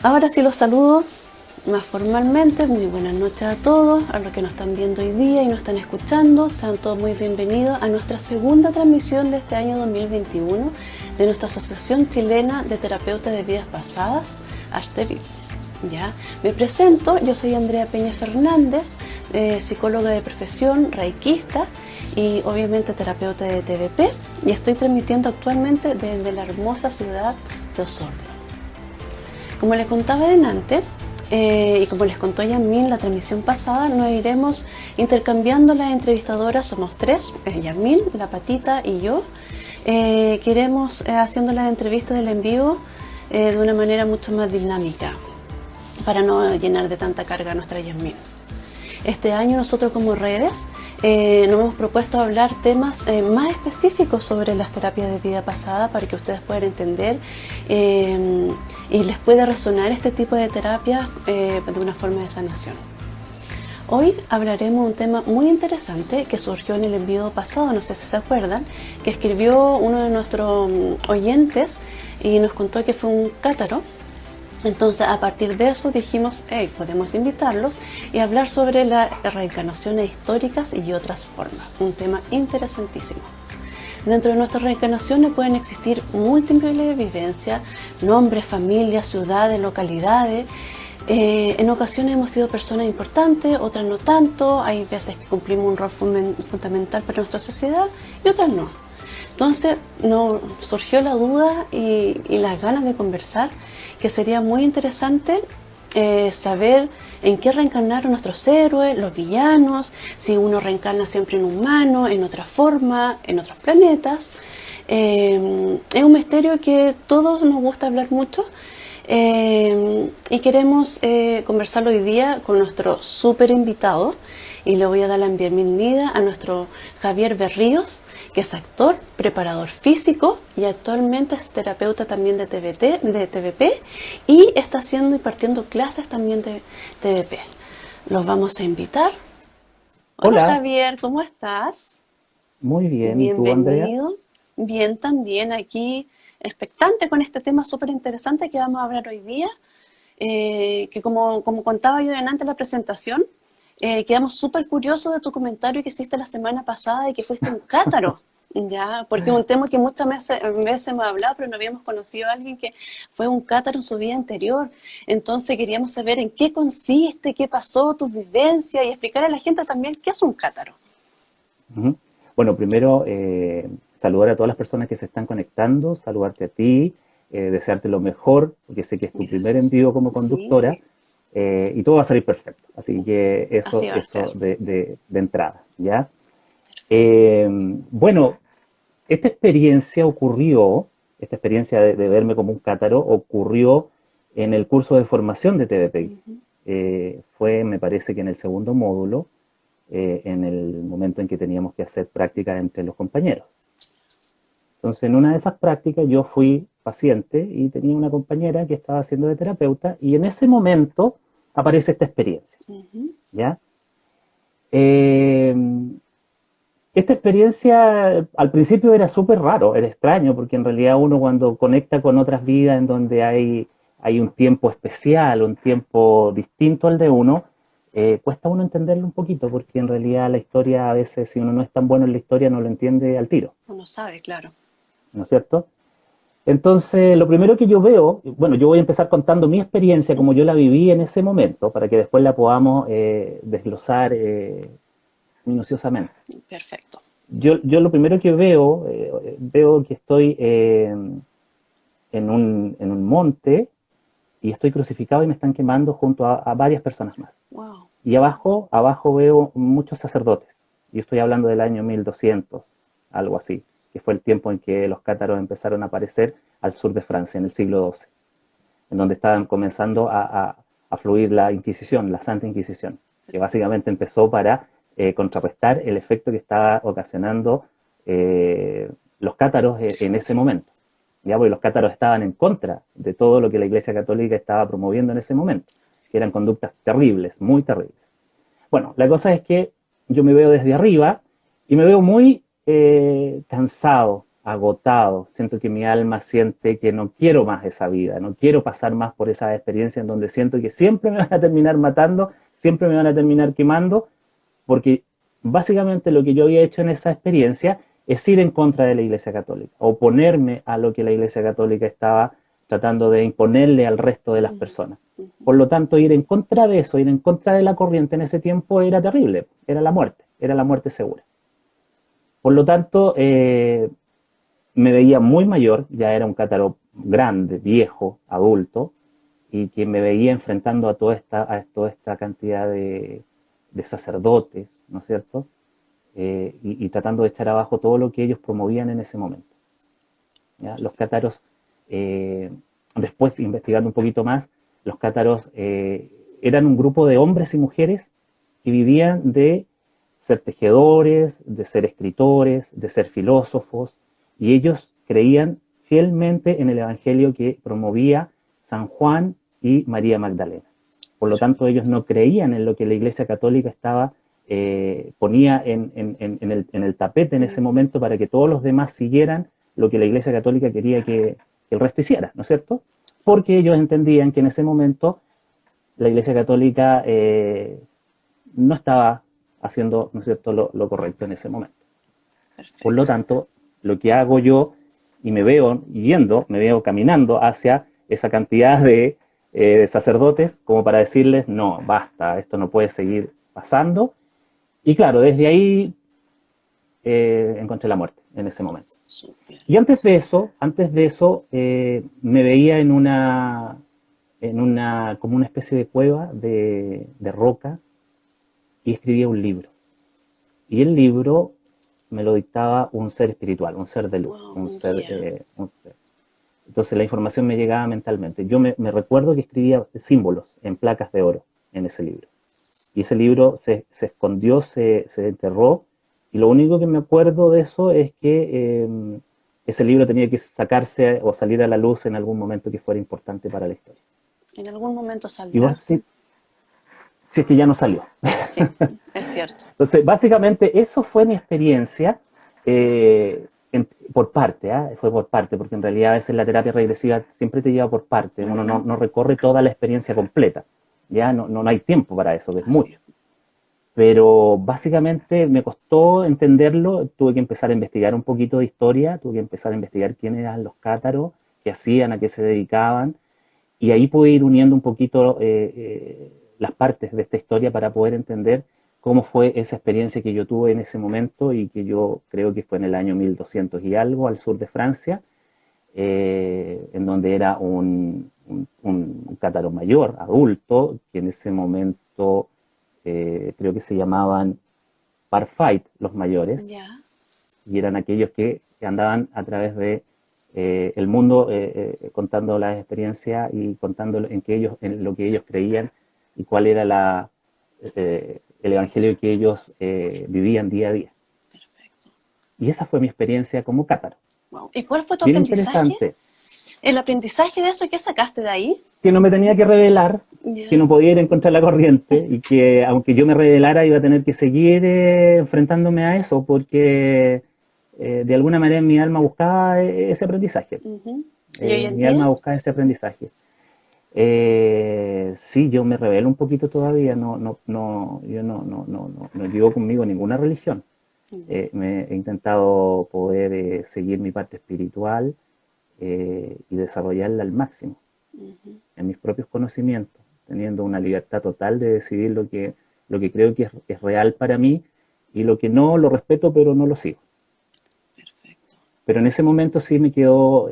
Ahora sí los saludo más formalmente. Muy buenas noches a todos, a los que nos están viendo hoy día y nos están escuchando. Sean todos muy bienvenidos a nuestra segunda transmisión de este año 2021 de nuestra Asociación Chilena de Terapeutas de Vidas Pasadas, ASTEVIP. ¿Ya? Me presento, yo soy Andrea Peña Fernández, psicóloga de profesión, reikista y obviamente terapeuta de TVP, y estoy transmitiendo actualmente desde la hermosa ciudad de Osorno. Como les contaba delante, y como les contó Yasmín la transmisión pasada, nos iremos intercambiando las entrevistadoras. Somos tres, Yasmín, la Patita y yo, que iremos haciendo las entrevistas del en vivo de una manera mucho más dinámica, para no llenar de tanta carga a nuestra Yasmín. Este año nosotros como redes nos hemos propuesto hablar temas más específicos sobre las terapias de vida pasada, para que ustedes puedan entender y les pueda resonar este tipo de terapias de una forma de sanación. Hoy hablaremos de un tema muy interesante que surgió en el envío pasado, no sé si se acuerdan, que escribió uno de nuestros oyentes y nos contó que fue un cátaro. Entonces, a partir de eso dijimos, podemos invitarlos y hablar sobre las reencarnaciones históricas y otras formas. Un tema interesantísimo. Dentro de nuestras reencarnaciones pueden existir múltiples vivencias, nombres, familias, ciudades, localidades. En ocasiones hemos sido personas importantes, otras no tanto. Hay veces que cumplimos un rol fundamental para nuestra sociedad y otras no. Entonces nos surgió la duda y las ganas de conversar, que sería muy interesante saber en qué reencarnaron nuestros héroes, los villanos, si uno reencarna siempre en humano, en otra forma, en otros planetas. Es un misterio que todos nos gusta hablar mucho, y queremos conversarlo hoy día con nuestro súper invitado, y le voy a dar la bienvenida a nuestro Javier Berríos, que es actor, preparador físico y actualmente es terapeuta también de TVP, y está haciendo y partiendo clases también de TVP. Los vamos a invitar. Hola Hola, Javier, ¿cómo estás? muy bien. ¿Y tú, Andrea? Bienvenido. Bien, también aquí expectante con este tema súper interesante que vamos a hablar hoy día, que como contaba yo antes de la presentación, quedamos súper curiosos de tu comentario que hiciste la semana pasada de que fuiste un cátaro, ¿ya? Porque es un tema que muchas veces hemos hablado, pero no habíamos conocido a alguien que fue un cátaro en su vida anterior. Entonces queríamos saber en qué consiste, qué pasó, tus vivencias, y explicar a la gente también qué es un cátaro. Ujú. Bueno, primero, saludar a todas las personas que se están conectando, saludarte a ti, desearte lo mejor, porque sé que es tu primer Gracias. envío como conductora, Sí, y todo va a salir perfecto. Así que así eso, va a ser. eso de entrada, ¿ya? Bueno, esta experiencia ocurrió, esta experiencia de verme como un cátaro ocurrió en el curso de formación de TVP. Ujú. Fue, me parece que en el segundo módulo, en el momento en que teníamos que hacer prácticas entre los compañeros. Entonces, en una de esas prácticas yo fui paciente y tenía una compañera que estaba haciendo de terapeuta, y en ese momento aparece esta experiencia, Ujú. ¿ya? Eh, esta experiencia al principio era súper raro, era extraño, porque en realidad uno cuando conecta con otras vidas en donde hay un tiempo especial, un tiempo distinto al de uno, cuesta uno entenderlo un poquito, porque en realidad la historia a veces, si uno no es tan bueno en la historia, no lo entiende al tiro, Uno sabe, claro. ¿no es cierto? Entonces, lo primero que yo veo, bueno, yo voy a empezar contando mi experiencia como yo la viví en ese momento, para que después la podamos desglosar minuciosamente. Perfecto. Yo lo primero que veo, veo que estoy en un monte y estoy crucificado y me están quemando junto a varias personas más. Wow. Y abajo veo muchos sacerdotes. Yo estoy hablando del año 1200, algo así, que fue el tiempo en que los cátaros empezaron a aparecer al sur de Francia, en el siglo XII, en donde estaban comenzando a fluir la Inquisición, la Santa Inquisición, que básicamente empezó para contrarrestar el efecto que estaba ocasionando los cátaros en ese Sí. momento. ¿Ya? Porque los cátaros estaban en contra de todo lo que la Iglesia Católica estaba promoviendo en ese momento, que eran conductas terribles, muy terribles. Bueno, la cosa es que yo me veo desde arriba y me veo muy cansado, agotado, siento que mi alma siente que no quiero más esa vida, no quiero pasar más por esa experiencia en donde siento que siempre me van a terminar matando, siempre me van a terminar quemando, porque básicamente lo que yo había hecho en esa experiencia es ir en contra de la Iglesia Católica, oponerme a lo que la Iglesia Católica estaba tratando de imponerle al resto de las personas. Por lo tanto, ir en contra de eso, ir en contra de la corriente en ese tiempo era terrible, era la muerte segura. Por lo tanto, me veía muy mayor, ya era un cátaro grande, viejo, adulto, y que me veía enfrentando a toda esta cantidad de sacerdotes, ¿no es cierto? Y tratando de echar abajo todo lo que ellos promovían en ese momento. ¿Ya? Los cátaros, después investigando un poquito más, los cátaros eran un grupo de hombres y mujeres que vivían de ser tejedores, de ser escritores, de ser filósofos, y ellos creían fielmente en el evangelio que promovía San Juan y María Magdalena. Por lo tanto, ellos no creían en lo que la Iglesia Católica ponía en el tapete en ese momento para que todos los demás siguieran lo que la Iglesia Católica quería que el resto hiciera, ¿no es cierto? Porque ellos entendían que en ese momento la Iglesia Católica no estaba haciendo, ¿no es cierto?, lo correcto en ese momento. Perfecto. Por lo tanto, lo que hago yo, y me veo caminando hacia esa cantidad de sacerdotes, como para decirles, no, basta, esto no puede seguir pasando. Y claro, desde ahí encontré la muerte en ese momento. Super. Y antes de eso, me veía como una especie de cueva de roca, y escribía un libro. Y el libro me lo dictaba un ser espiritual, un ser de luz, un ser. Entonces la información me llegaba mentalmente. Yo me recuerdo que escribía símbolos en placas de oro en ese libro. Y ese libro se escondió, se enterró, y lo único que me acuerdo de eso es que ese libro tenía que sacarse o salir a la luz en algún momento que fuera importante para la historia. En algún momento saldrá. Si es que ya no salió. Sí, es cierto. Entonces, básicamente, eso fue mi experiencia por parte, fue por parte, porque en realidad a veces la terapia regresiva siempre te lleva por parte, uno no recorre toda la experiencia completa, ya no hay tiempo para eso, es mucho. Pero básicamente me costó entenderlo, tuve que empezar a investigar un poquito de historia, tuve que empezar a investigar quiénes eran los cátaros, qué hacían, a qué se dedicaban, y ahí pude ir uniendo un poquito las partes de esta historia para poder entender cómo fue esa experiencia que yo tuve en ese momento, y que yo creo que fue en el año 1200 y algo, al sur de Francia, en donde era un cátaro mayor, adulto, que en ese momento creo que se llamaban Parfait, los mayores, y eran aquellos que andaban a través de el mundo contando las experiencias y contando en lo que ellos creían y cuál era el evangelio que ellos vivían día a día. Perfecto. Y esa fue mi experiencia como cátaro. Wow. ¿Y cuál fue tu aprendizaje? ¿El aprendizaje de eso? ¿Qué sacaste de ahí? Que no me tenía que revelar, que no podía ir en contra de la corriente, y que aunque yo me revelara iba a tener que seguir enfrentándome a eso, porque de alguna manera mi alma buscaba ese aprendizaje. Mi alma buscaba ese aprendizaje. Sí, yo me rebelo un poquito todavía, yo no llevo conmigo ninguna religión. He intentado poder seguir mi parte espiritual y desarrollarla al máximo, en mis propios conocimientos, teniendo una libertad total de decidir lo que creo que es real para mí, y lo que no lo respeto, pero no lo sigo. Perfecto. Pero en ese momento sí me quedó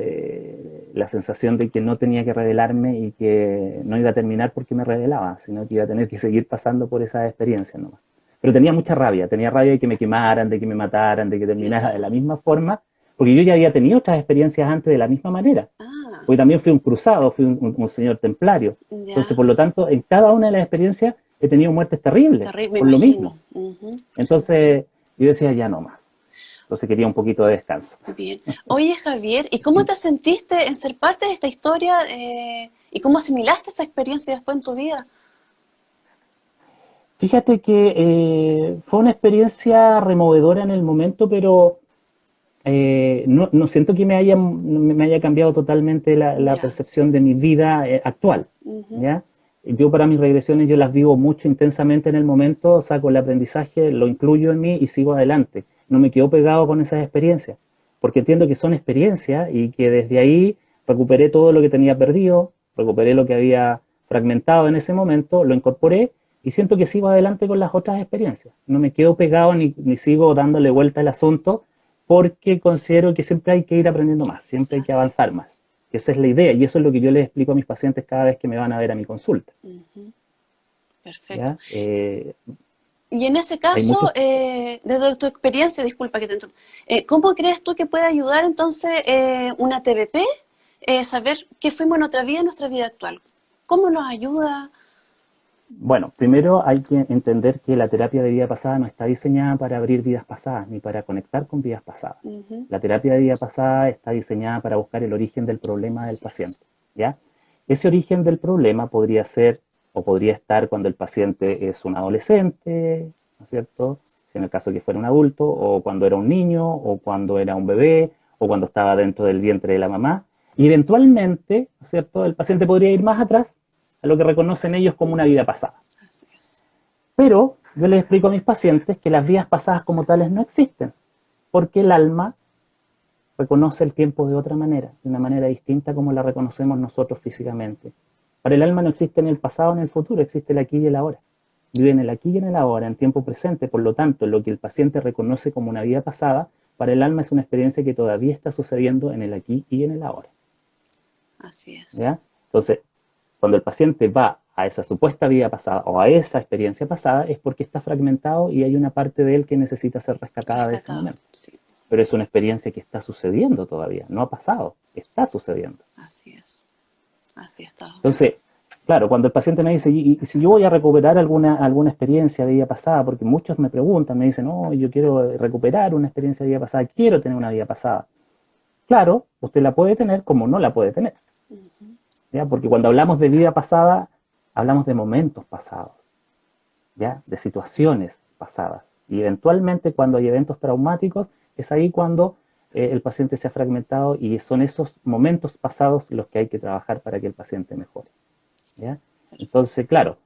la sensación de que no tenía que revelarme, y que no iba a terminar porque me revelaba, sino que iba a tener que seguir pasando por esa experiencia nomás. Pero tenía mucha rabia, de que me quemaran, de que me mataran, de que terminara de la misma forma, porque yo ya había tenido otras experiencias antes de la misma manera. Porque también fui un cruzado, fui un señor templario. Entonces, por lo tanto, en cada una de las experiencias he tenido muertes terribles, por lo mismo. Entonces, yo decía, ya no más. Entonces quería un poquito de descanso. Bien. Oye, Javier, ¿y cómo te sentiste en ser parte de esta historia y cómo asimilaste esta experiencia después en tu vida? Fíjate que fue una experiencia removedora en el momento, pero no siento que me haya cambiado totalmente la Ya. percepción de mi vida actual, Ujú. ¿ya? Yo para mis regresiones yo las vivo mucho intensamente en el momento, saco el aprendizaje, lo incluyo en mí y sigo adelante. No me quedo pegado con esas experiencias, porque entiendo que son experiencias y que desde ahí recuperé todo lo que tenía perdido, recuperé lo que había fragmentado en ese momento, lo incorporé y siento que sigo adelante con las otras experiencias. No me quedo pegado ni sigo dándole vuelta al asunto porque considero que siempre hay que ir aprendiendo más, siempre hay que Así. avanzar más. Esa es la idea y eso es lo que yo les explico a mis pacientes cada vez que me van a ver a mi consulta. Ujú. Perfecto. ¿Ya? Y en ese Hay caso, muchos, desde tu experiencia, disculpa que te interrumpa, ¿cómo crees tú que puede ayudar entonces una TBP saber qué fuimos en otra vida, en nuestra vida actual? ¿Cómo nos ayuda? bueno, primero hay que entender que la terapia de vida pasada no está diseñada para abrir vidas pasadas ni para conectar con vidas pasadas. Ujú. La terapia de vida pasada está diseñada para buscar el origen del problema del Así es. paciente, ¿ya? Ese origen del problema podría ser o podría estar cuando el paciente es un adolescente, ¿no es cierto? Si en el caso de que fuera un adulto, o cuando era un niño, o cuando era un bebé, o cuando estaba dentro del vientre de la mamá. Y eventualmente, ¿no es cierto? El paciente podría ir más atrás a lo que reconocen ellos como una vida pasada. Así es. Pero yo les explico a mis pacientes que las vidas pasadas como tales no existen, porque el alma reconoce el tiempo de otra manera, de una manera distinta como la reconocemos nosotros físicamente. Para el alma no existe ni el pasado ni el futuro, existe el aquí y el ahora. Vive en el aquí y en el ahora, en tiempo presente, por lo tanto, lo que el paciente reconoce como una vida pasada, para el alma es una experiencia que todavía está sucediendo en el aquí y en el ahora. Así es. ¿Ya? Entonces, cuando el paciente va a esa supuesta vida pasada o a esa experiencia pasada, es porque está fragmentado y hay una parte de él que necesita ser rescatada de ese Rescatado. momento. Sí. Pero es una experiencia que está sucediendo todavía, no ha pasado, está sucediendo. Así es. Así está. Entonces, claro, cuando el paciente me dice, ¿y si yo voy a recuperar alguna experiencia de vida pasada? Porque muchos me preguntan, me dicen, no, yo quiero recuperar una experiencia de vida pasada, quiero tener una vida pasada. Claro, usted la puede tener como no la puede tener. Ujú. ¿Ya? Porque cuando hablamos de vida pasada, hablamos de momentos pasados, ¿ya? De situaciones pasadas. Y eventualmente cuando hay eventos traumáticos, es ahí cuando el paciente se ha fragmentado y son esos momentos pasados los que hay que trabajar para que el paciente mejore. ¿Ya? Entonces, claro,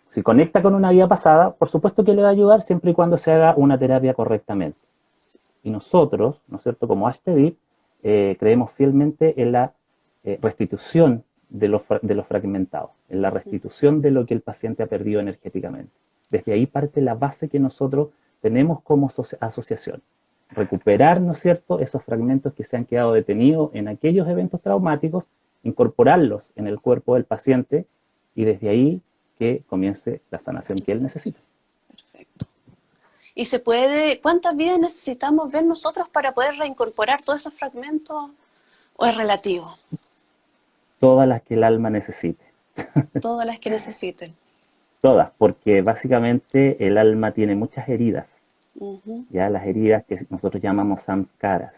si conecta con una vida pasada, por supuesto que le va a ayudar siempre y cuando se haga una terapia correctamente. Sí. Y nosotros, ¿no es cierto?, como HTV, creemos fielmente en la restitución de lo fragmentado, en la Ujú. restitución de lo que el paciente ha perdido energéticamente. Desde ahí parte la base que nosotros tenemos como asociación. Recuperar, ¿no es cierto?, esos fragmentos que se han quedado detenidos en aquellos eventos traumáticos, incorporarlos en el cuerpo del paciente y desde ahí que comience la sanación que él Así es. necesita. Perfecto. ¿Y se puede, cuántas vidas necesitamos ver nosotros para poder reincorporar todos esos fragmentos? ¿O es relativo? Todas las que el alma necesite. Todas las que necesiten. Todas, porque básicamente el alma tiene muchas heridas, Ujú. ya las heridas que nosotros llamamos samskaras.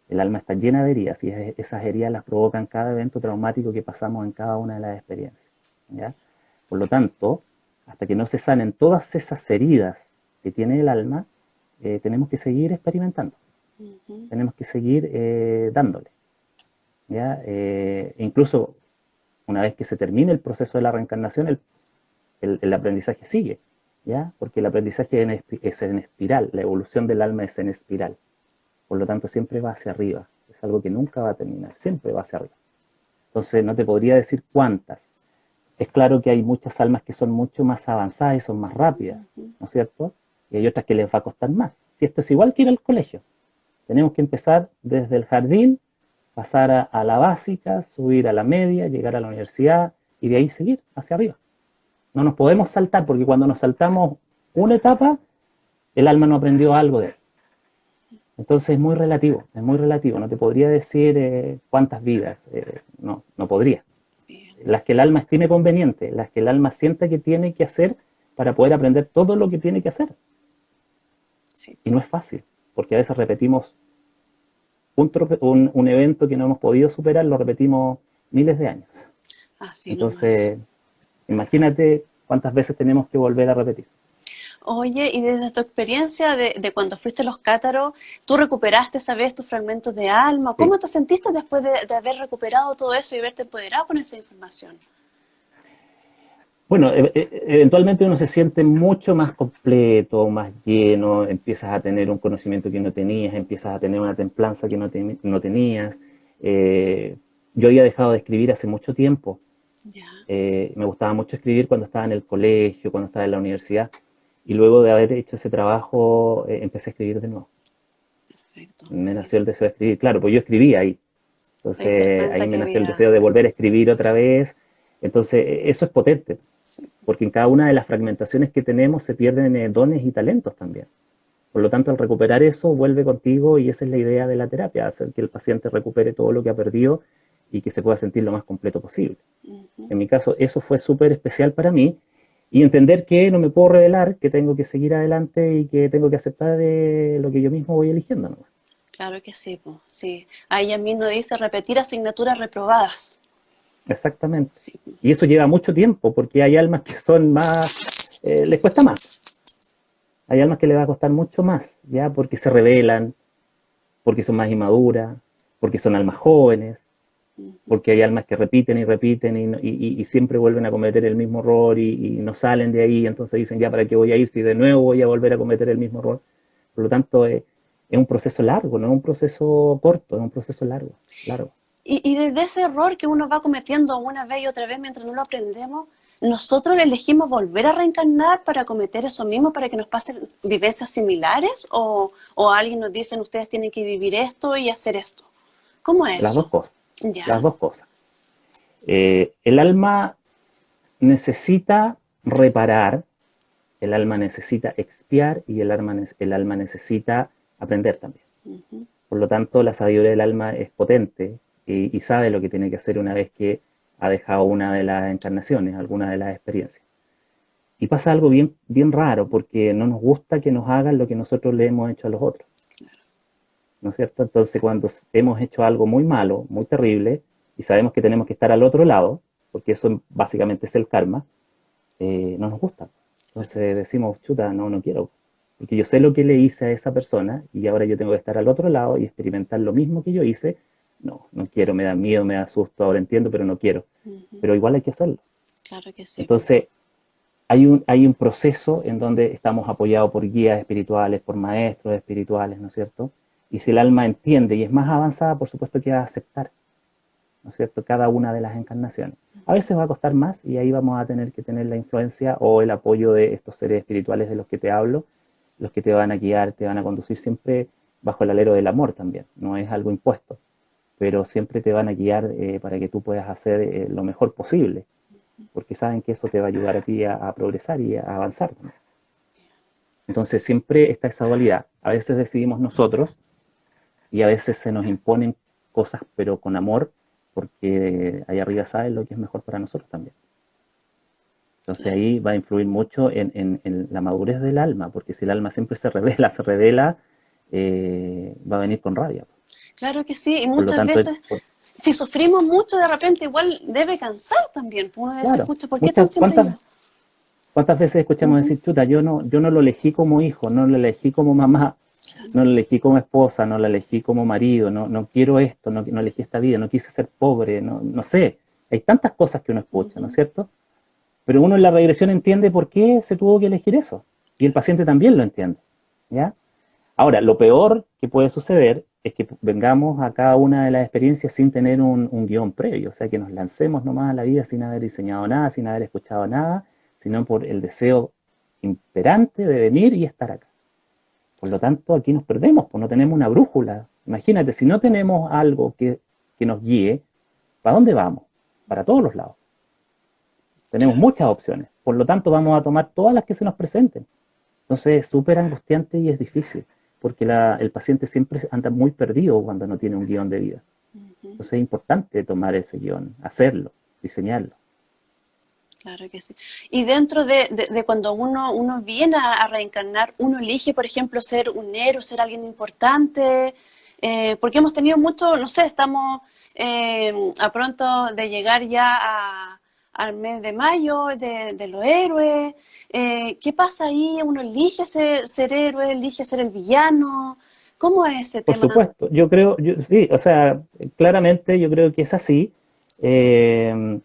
El alma está llena de heridas y esas heridas las provocan cada evento traumático que pasamos en cada una de las experiencias. ¿Ya? Por lo tanto, hasta que no se sanen todas esas heridas que tiene el alma, tenemos que seguir experimentando, Ujú. tenemos que seguir dándole. ¿Ya? Incluso una vez que se termine el proceso de la reencarnación, el aprendizaje sigue, ¿ya? Porque el aprendizaje es en espiral, la evolución del alma es en espiral. Por lo tanto, siempre va hacia arriba. Es algo que nunca va a terminar, siempre va hacia arriba. Entonces, no te podría decir cuántas. Es claro que hay muchas almas que son mucho más avanzadas y son más rápidas, Ujú. ¿no es cierto? Y hay otras que les va a costar más. Si esto es igual que ir al colegio, tenemos que empezar desde el jardín, pasar a la básica, subir a la media, llegar a la universidad y de ahí seguir hacia arriba. No nos podemos saltar porque cuando nos saltamos una etapa, el alma no aprendió algo de él. Entonces es muy relativo. No te podría decir cuántas vidas, no podría. Bien. Las que el alma estime conveniente, las que el alma sienta que tiene que hacer para poder aprender todo lo que tiene que hacer. Sí. Y no es fácil, porque a veces repetimos un evento que no hemos podido superar, lo repetimos miles de años. Así nomás. Entonces, imagínate cuántas veces tenemos que volver a repetir. Oye, y desde tu experiencia de cuando fuiste a los cátaros, ¿tú recuperaste esa vez tus fragmentos de alma? Sí. ¿Cómo te sentiste después de haber recuperado todo eso y haberte empoderado con esa información? Bueno, eventualmente uno se siente mucho más completo, más lleno, empiezas a tener un conocimiento que no tenías, empiezas a tener una templanza que no tenías. Eh, yo había dejado de escribir hace mucho tiempo. Ya, Me gustaba mucho escribir cuando estaba en el colegio, cuando estaba en la universidad, y luego de haber hecho ese trabajo empecé a escribir de nuevo. perfecto. Me Sí, nació el deseo de escribir, claro, pues yo escribía ahí. te diste Entonces ahí cuenta me que nació el había... deseo de volver a escribir otra vez. Entonces eso es potente, Sí, porque en cada una de las fragmentaciones que tenemos se pierden dones y talentos también. Por lo tanto, al recuperar eso, vuelve contigo y esa es la idea de la terapia, hacer que el paciente recupere todo lo que ha perdido y que se pueda sentir lo más completo posible. ujú, En mi caso, eso fue súper especial para mí y entender que no me puedo revelar, que tengo que seguir adelante y que tengo que aceptar lo que yo mismo voy eligiendo, ¿no? claro que sí, po, sí. Ahí a mí nos dice repetir asignaturas reprobadas. Exactamente. Sí, Y eso lleva mucho tiempo porque hay almas que son más, les cuesta más. Hay almas que les va a costar mucho más, ¿ya? Porque se rebelan, porque son más inmaduras, porque son almas jóvenes, porque hay almas que repiten y repiten y siempre vuelven a cometer el mismo error y no salen de ahí, entonces dicen, ya, ¿para qué voy a ir si de nuevo voy a volver a cometer el mismo error? Por lo tanto, es un proceso largo, no es un proceso corto, es un proceso largo, largo. y desde ese error que uno va cometiendo una vez y otra vez mientras no lo aprendemos, nosotros elegimos volver a reencarnar para cometer eso mismo, para que nos pasen vivencias similares, o alguien nos dice, ustedes tienen que vivir esto y hacer esto. ¿Cómo es Las dos eso? cosas, las Ya, dos cosas. El alma necesita reparar, el alma necesita expiar y el alma necesita aprender también. Por lo tanto, la sabiduría del alma es potente y sabe lo que tiene que hacer una vez que ha dejado una de las encarnaciones, alguna de las experiencias. Y pasa algo bien, bien raro, porque no nos gusta que nos hagan lo que nosotros le hemos hecho a los otros, ¿no es cierto? Entonces, cuando hemos hecho algo muy malo, muy terrible, y sabemos que tenemos que estar al otro lado, porque eso básicamente es el karma, no nos gusta. Entonces decimos, chuta, no, no quiero. Porque yo sé lo que le hice a esa persona y ahora yo tengo que estar al otro lado y experimentar lo mismo que yo hice. No, no quiero, me da miedo, me da susto, ahora entiendo, pero no quiero. Pero igual hay que hacerlo. claro que sí. Entonces, hay un proceso en donde estamos apoyados por guías espirituales, por maestros espirituales, ¿no es cierto? Y si el alma entiende y es más avanzada, por supuesto que va a aceptar, ¿no es cierto?, cada una de las encarnaciones. A veces va a costar más y ahí vamos a tener que tener la influencia o el apoyo de estos seres espirituales de los que te hablo, los que te van a guiar, te van a conducir siempre bajo el alero del amor también, no es algo impuesto, pero siempre te van a guiar para que tú puedas hacer lo mejor posible, porque saben que eso te va a ayudar a ti a progresar y a avanzar. Entonces siempre está esa dualidad. A veces decidimos nosotros y a veces se nos imponen cosas, pero con amor, porque ahí arriba saben lo que es mejor para nosotros también. Entonces Claro. ahí va a influir mucho en la madurez del alma, porque si el alma siempre se revela, va a venir con rabia. Claro que sí, y Por lo muchas tanto, veces, si sufrimos mucho, de repente igual debe cansar también. Uno decir, claro, pucha, ¿por qué tan siempre yo? ¿cuántas veces escuchamos Ujú, decir, chuta, yo no lo elegí como hijo, no lo elegí como mamá, no lo elegí como esposa, no lo elegí como marido, no quiero esto, no elegí esta vida, no quise ser pobre, no sé. Hay tantas cosas que uno escucha, ¿no es ujú, cierto? Pero uno en la regresión entiende por qué se tuvo que elegir eso. Y el paciente también lo entiende. ¿Ya? Ahora, lo peor que puede suceder es que vengamos a cada una de las experiencias sin tener un guión previo, o sea, que nos lancemos nomás a la vida sin haber diseñado nada, sin haber escuchado nada, sino por el deseo imperante de venir y estar acá. Por lo tanto, aquí nos perdemos, pues no tenemos una brújula. Imagínate, si no tenemos algo que nos guíe, ¿para dónde vamos? Para todos los lados. Tenemos claro. muchas opciones, por lo tanto vamos a tomar todas las que se nos presenten. Entonces es súper angustiante y es difícil, porque el paciente siempre anda muy perdido cuando no tiene un guión de vida. Ujú, Entonces es importante tomar ese guión, hacerlo, diseñarlo. claro que sí. Y dentro de cuando uno viene a reencarnar, uno elige, por ejemplo, ser un héroe, ser alguien importante, porque hemos tenido mucho, no sé, estamos a pronto de llegar ya al mes de mayo de los héroes. ¿Qué pasa ahí? ¿Uno elige ser héroe, elige ser el villano? ¿Cómo es ese Por tema? supuesto, sí, o sea, claramente yo creo que es así, eh,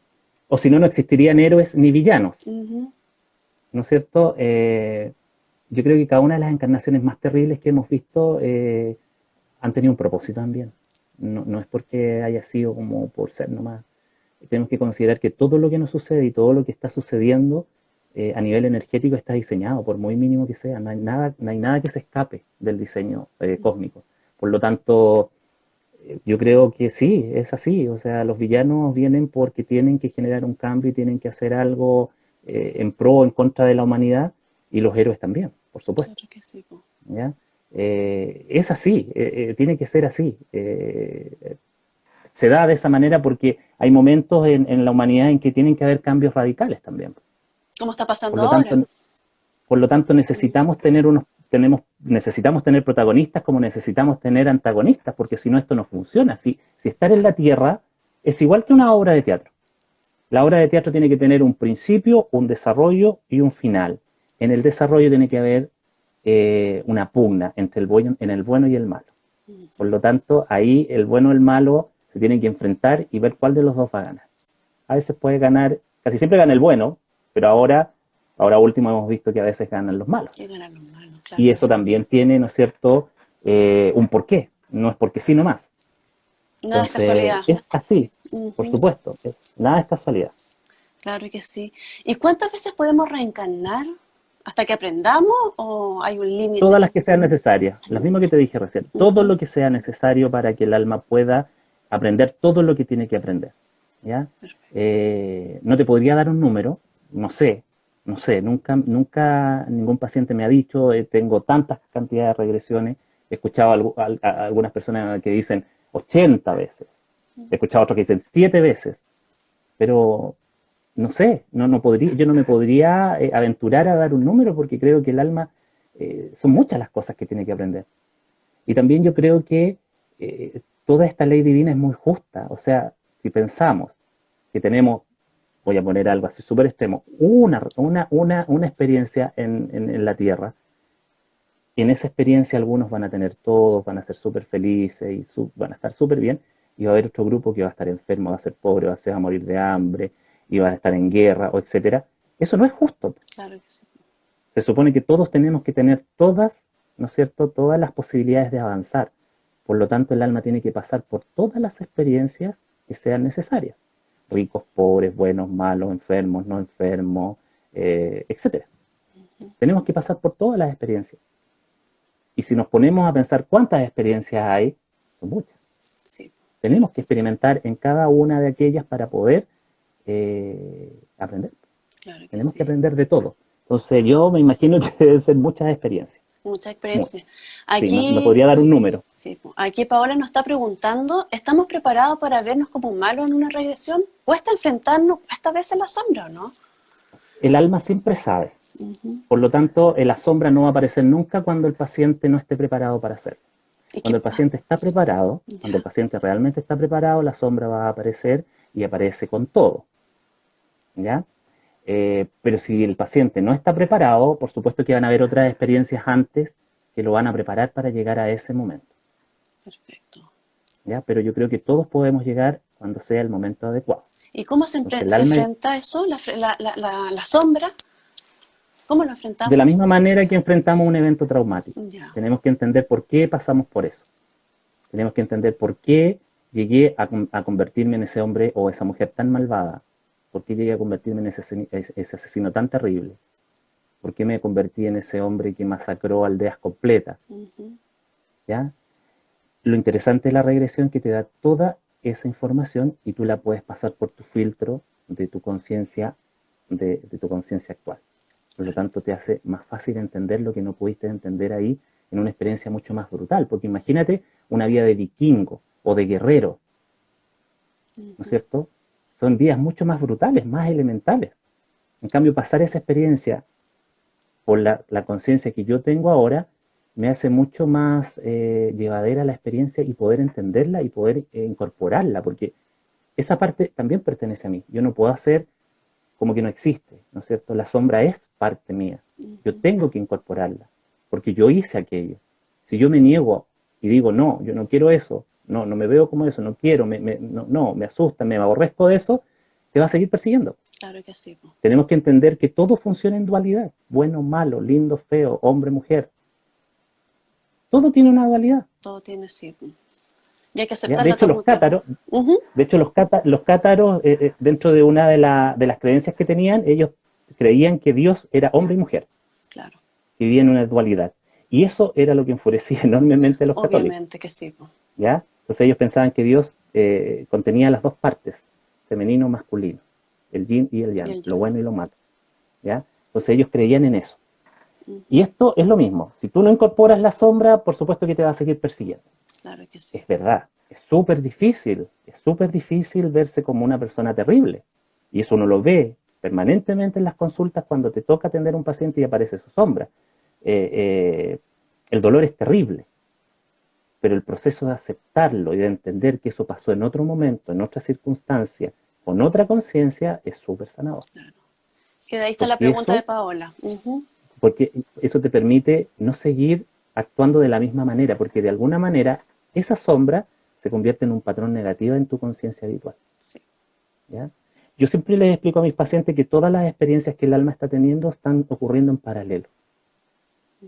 o si no, no existirían héroes ni villanos, Ujú. ¿no es cierto? Yo creo que cada una de las encarnaciones más terribles que hemos visto han tenido un propósito también. No, no es porque haya sido como por ser nomás. Tenemos que considerar que todo lo que nos sucede y todo lo que está sucediendo a nivel energético está diseñado, por muy mínimo que sea. No hay nada que se escape del diseño cósmico. Por lo tanto, yo creo que sí, es así. O sea, los villanos vienen porque tienen que generar un cambio y tienen que hacer algo en pro o en contra de la humanidad, y los héroes también, por supuesto. Claro que sí, po. ¿Ya? Es así, tiene que ser así. Se da de esa manera porque hay momentos en la humanidad en que tienen que haber cambios radicales también. ¿Cómo está Por pasando lo ahora? tanto, por lo tanto necesitamos tener protagonistas como necesitamos tener antagonistas, porque si no esto no funciona. Si estar en la Tierra es igual que una obra de teatro. La obra de teatro tiene que tener un principio, un desarrollo y un final. En el desarrollo tiene que haber una pugna entre en el bueno y el malo. Por lo tanto, ahí el bueno y el malo se tienen que enfrentar y ver cuál de los dos va a ganar. A veces puede ganar, casi siempre gana el bueno, pero ahora último hemos visto que a veces ganan los malos. Que ganan los malos, claro Y que eso sí. también tiene, ¿no es cierto?, un porqué. No es porque sí nomás. Nada es Entonces, casualidad. es así, por Ujú. supuesto. Nada es casualidad. Claro que sí. ¿Y cuántas veces podemos reencarnar? ¿Hasta que aprendamos o hay un límite? Todas las que sean necesarias, las mismas que te dije recién, todo Ujú. lo que sea necesario para que el alma pueda aprender todo lo que tiene que aprender. ¿Ya? Perfecto. No te podría dar un número, no sé, no sé, nunca ningún paciente me ha dicho, tengo tantas cantidades de regresiones, he escuchado a algunas personas que dicen 80 veces, he escuchado a otros que dicen 7 veces, pero no sé, no podría, yo no me podría aventurar a dar un número porque creo que el alma son muchas las cosas que tiene que aprender. Y también yo creo que toda esta ley divina es muy justa. O sea, si pensamos que tenemos, voy a poner algo así súper extremo, una experiencia en la Tierra, y en esa experiencia algunos van a tener todo, van a ser súper felices y van a estar súper bien, y va a haber otro grupo que va a estar enfermo, va a ser pobre, se va a morir de hambre, y va a estar en guerra, o etcétera. Eso no es justo. Claro que sí. Se supone que todos tenemos que tener todas, ¿no es cierto?, todas las posibilidades de avanzar. Por lo tanto, el alma tiene que pasar por todas las experiencias que sean necesarias. Ricos, pobres, buenos, malos, enfermos, no enfermos, etcétera. Tenemos que pasar por todas las experiencias. Y si nos ponemos a pensar cuántas experiencias hay, son muchas. Sí, claro Tenemos que que sí. experimentar en cada una de aquellas para poder aprender. Claro que Tenemos que sí. aprender de todo. Entonces yo me imagino que deben ser muchas experiencias. Mucha experiencia. Muchas. Sí, no Aquí, podría dar un número. sí, aquí Paola nos está preguntando, ¿estamos preparados para vernos como malos en una regresión? ¿Cuesta enfrentarnos esta vez en la sombra o no? El alma siempre sabe. Ujú. Por lo tanto, la sombra no va a aparecer nunca cuando el paciente no esté preparado para hacerlo. ¿Y qué Cuando el pasa? paciente está preparado, cuando el Ya, paciente realmente está preparado, la sombra va a aparecer y aparece con todo. ¿Ya? Pero si el paciente no está preparado, por supuesto que van a haber otras experiencias antes que lo van a preparar para llegar a ese momento. perfecto. ¿Ya? Pero yo creo que todos podemos llegar cuando sea el momento adecuado. ¿Y cómo Entonces el se alma, enfrenta eso, la sombra? ¿Cómo lo de la enfrentamos? misma manera que enfrentamos un evento traumático, Ya, tenemos que entender por qué pasamos por eso. Tenemos que entender por qué llegué a convertirme en ese hombre o esa mujer tan malvada. ¿Por qué llegué a convertirme en ese asesino tan terrible? ¿Por qué me convertí en ese hombre que masacró aldeas completas? ujú, ¿Ya? Lo interesante de la regresión es que te da toda esa información y tú la puedes pasar por tu filtro de tu conciencia de tu conciencia actual. Por lo tanto, te hace más fácil entender lo que no pudiste entender ahí en una experiencia mucho más brutal. Porque imagínate una vida de vikingo o de guerrero, ¿no es ujú. cierto? Son vidas mucho más brutales, más elementales. En cambio, pasar esa experiencia por la conciencia que yo tengo ahora me hace mucho más llevadera la experiencia y poder entenderla y poder incorporarla, porque esa parte también pertenece a mí. Yo no puedo hacer como que no existe, ¿no es cierto? La sombra es parte mía. Yo tengo que incorporarla, porque yo hice aquello. Si yo me niego y digo, no, yo no quiero eso, no, no me veo como eso, no quiero, no, me asusta, me aborrezco de eso, te va a seguir persiguiendo. Claro que sí. Tenemos que entender que todo funciona en dualidad, bueno, malo, lindo, feo, hombre, mujer. Todo tiene una dualidad. Todo tiene sí. Y hay que ¿Ya? aceptarlo todo al mismo tiempo. De hecho, los cátaros, dentro de una de las creencias que tenían, ellos creían que Dios era hombre y mujer, Claro. que vivían en una dualidad. Y eso era lo que enfurecía enormemente a los católicos. Obviamente que sí. ¿Ya? Entonces ellos pensaban que Dios contenía las dos partes, femenino y masculino, el yin y el yang, lo bueno y lo malo. ¿Ya? Entonces ellos creían en eso. Y esto es lo mismo. Si tú no incorporas la sombra, por supuesto que te va a seguir persiguiendo. Claro que sí. Es verdad. Es súper difícil verse como una persona terrible. Y eso uno lo ve permanentemente en las consultas cuando te toca atender a un paciente y aparece su sombra. El dolor es terrible. Pero el proceso de aceptarlo y de entender que eso pasó en otro momento, en otra circunstancia, con otra conciencia, es súper sanador. Claro. Que de ahí está la pregunta de Paola. Porque eso te permite no seguir actuando de la misma manera, porque de alguna manera esa sombra se convierte en un patrón negativo en tu conciencia habitual. Sí. ¿Ya? Yo siempre les explico a mis pacientes que todas las experiencias que el alma está teniendo están ocurriendo en paralelo.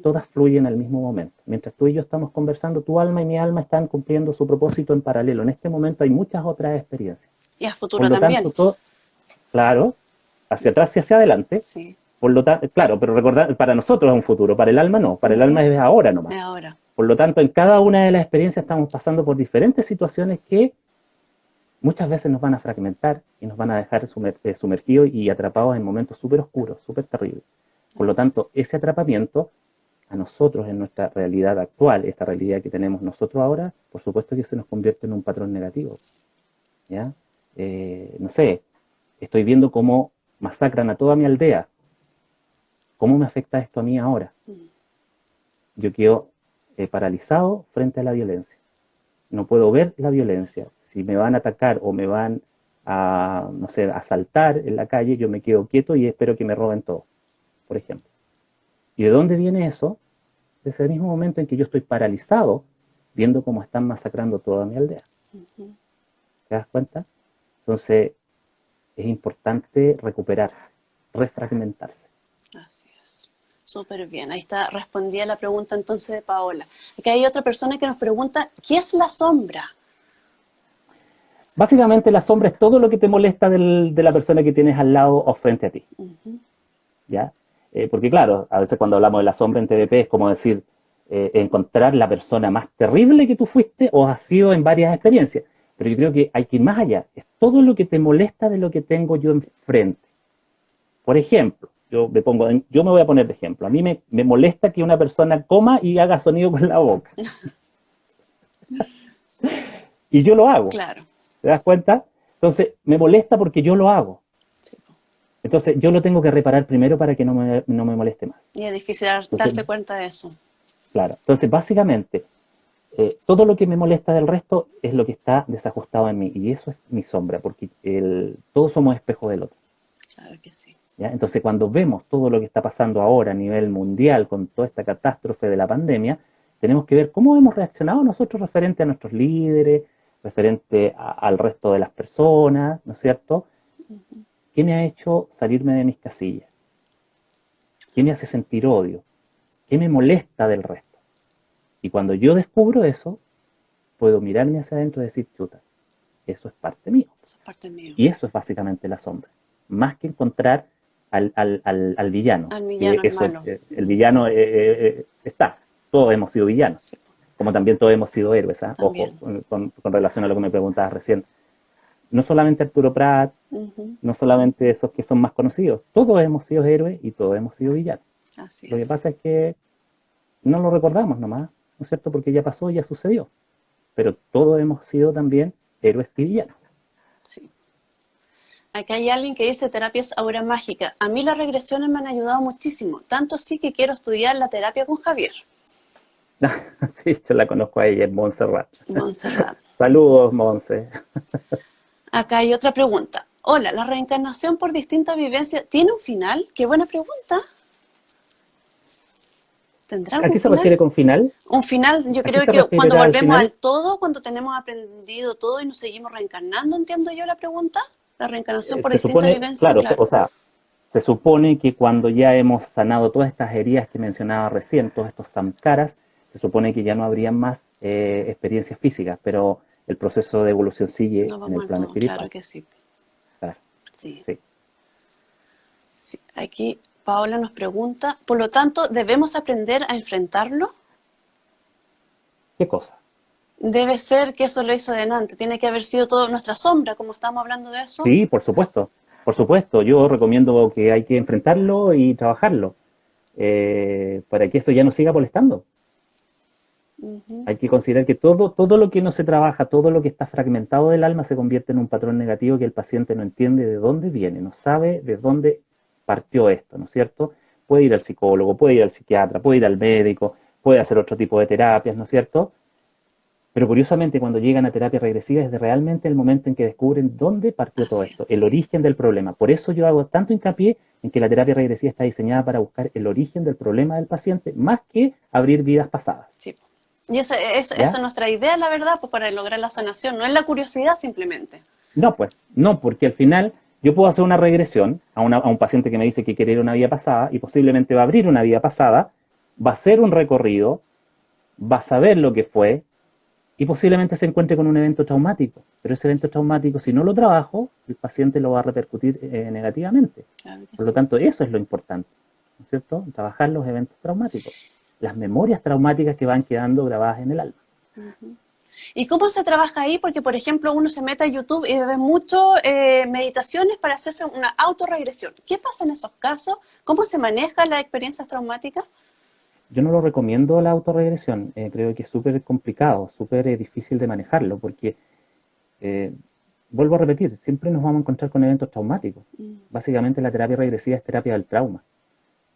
Todas fluyen al mismo momento. Mientras tú y yo estamos conversando, tu alma y mi alma están cumpliendo su propósito en paralelo. En este momento hay muchas otras experiencias. Y a futuro también. Tanto, claro, hacia atrás y hacia adelante. Sí. Por lo tanto, claro, pero recordar, para nosotros es un futuro, para el alma no, para el alma es ahora nomás. Es ahora. Por lo tanto, en cada una de las experiencias estamos pasando por diferentes situaciones que muchas veces nos van a fragmentar y nos van a dejar sumergidos y atrapados en momentos súper oscuros, súper terribles. Por lo tanto, ese atrapamiento a nosotros en nuestra realidad actual, esta realidad que tenemos nosotros ahora, por supuesto que se nos convierte en un patrón negativo. ¿Ya? No sé, estoy viendo cómo masacran a toda mi aldea. ¿Cómo me afecta esto a mí ahora? Yo quedo paralizado frente a la violencia. No puedo ver la violencia. Si me van a atacar o me van a, no sé, a asaltar en la calle, yo me quedo quieto y espero que me roben todo, por ejemplo. ¿Y de dónde viene eso? Desde el mismo momento en que yo estoy paralizado viendo cómo están masacrando toda mi aldea. ¿Te das cuenta? Entonces, es importante recuperarse, refragmentarse. Así es. Súper bien. Ahí está, respondía la pregunta entonces de Paola. Aquí hay otra persona que nos pregunta, ¿qué es la sombra? Básicamente la sombra es todo lo que te molesta de la persona que tienes al lado o frente a ti. ¿Ya? Porque claro, a veces cuando hablamos de la sombra en TDP es como decir, encontrar la persona más terrible que tú fuiste o has sido en varias experiencias. Pero yo creo que hay que ir más allá. Es todo lo que te molesta de lo que tengo yo enfrente. Por ejemplo, yo me voy a poner de ejemplo. A mí me molesta que una persona coma y haga sonido con la boca. Y yo lo hago. Claro. ¿Te das cuenta? Entonces, me molesta porque yo lo hago. Sí. Entonces, yo lo tengo que reparar primero para que no me moleste más. Y es difícil darse cuenta de eso. Claro. Entonces, básicamente, todo lo que me molesta del resto es lo que está desajustado en mí. Y eso es mi sombra, porque todos somos espejos del otro. Claro que sí. ¿Ya? Entonces, cuando vemos todo lo que está pasando ahora a nivel mundial con toda esta catástrofe de la pandemia, tenemos que ver cómo hemos reaccionado nosotros referente a nuestros líderes, referente al resto de las personas, ¿no es cierto? ¿Qué me ha hecho salirme de mis casillas? ¿Qué me hace sentir odio? ¿Qué me molesta del resto? Y cuando yo descubro eso, puedo mirarme hacia adentro y decir, chuta, eso es parte mío. Eso es parte mío. Y eso es básicamente la sombra. Más que encontrar al villano. Al villano, eso, malo. El villano está. Todos hemos sido villanos. Sí. Como también todos hemos sido héroes. ¿Ah? Ojo, con relación a lo que me preguntabas recién. No solamente Arturo Prat, no solamente esos que son más conocidos. Todos hemos sido héroes y todos hemos sido villanos. Así lo que pasa es que no lo recordamos nomás, ¿no es cierto? Porque ya pasó, ya sucedió. Pero todos hemos sido también héroes y villanos. Sí. Acá hay alguien que dice terapias aura mágica. A mí las regresiones me han ayudado muchísimo. Tanto sí que quiero estudiar la terapia con Javier. Sí, yo la conozco a ella, es Montserrat. Montserrat. Saludos, Monse. Acá hay otra pregunta. Hola, ¿la reencarnación por distintas vivencias tiene un final? Qué buena pregunta. ¿Tendrá ¿A un qué se final? refiere con final? Un final, yo ¿A qué creo se que cuando refiere al volvemos al final? todo, cuando tenemos aprendido todo y nos seguimos reencarnando, entiendo yo la pregunta. La reencarnación por Se distintas supone, vivencias, claro, claro. o sea, se supone que cuando ya hemos sanado todas estas heridas que mencionaba recién, todos estos samskaras, se supone que ya no habría más experiencias físicas, pero el proceso de evolución sigue No en vamos el al plano todo, claro espiritual. que sí. Claro, Sí, sí. sí. Aquí Paola nos pregunta, por lo tanto, ¿debemos aprender a enfrentarlo? ¿Qué cosa? Debe ser que eso lo hizo delante, tiene que haber sido todo nuestra sombra, como estamos hablando de eso. Sí, por supuesto. Por supuesto, yo recomiendo que hay que enfrentarlo y trabajarlo para que esto ya no siga molestando. Ujú. Hay que considerar que todo lo que no se trabaja, todo lo que está fragmentado del alma se convierte en un patrón negativo que el paciente no entiende de dónde viene, no sabe de dónde partió esto, ¿no es cierto? Puede ir al psicólogo, puede ir al psiquiatra, puede ir al médico, puede hacer otro tipo de terapias, ¿no es cierto? Pero curiosamente cuando llegan a terapia regresiva es realmente el momento en que descubren dónde partió todo Así es, esto, el sí. origen del problema. Por eso yo hago tanto hincapié en que la terapia regresiva está diseñada para buscar el origen del problema del paciente, más que abrir vidas pasadas. Sí. Y esa es ¿Ya? nuestra idea, la verdad, pues para lograr la sanación. No es la curiosidad simplemente. No, pues, no, porque al final yo puedo hacer una regresión a un paciente que me dice que quiere ir a una vida pasada y posiblemente va a abrir una vida pasada, va a hacer un recorrido, va a saber lo que fue y posiblemente se encuentre con un evento traumático. Pero ese evento traumático, si no lo trabajo, el paciente lo va a repercutir negativamente. Claro que Por lo sí. tanto, eso es lo importante, ¿no es cierto? Trabajar los eventos traumáticos, las memorias traumáticas que van quedando grabadas en el alma. ¿Y cómo se trabaja ahí? Porque, por ejemplo, uno se mete a YouTube y ve mucho meditaciones para hacerse una autorregresión. ¿Qué pasa en esos casos? ¿Cómo se manejan las experiencias traumáticas? Yo no lo recomiendo la autorregresión, creo que es súper complicado, súper difícil de manejarlo, porque, eh, vuelvo a repetir, siempre nos vamos a encontrar con eventos traumáticos. Básicamente la terapia regresiva es terapia del trauma.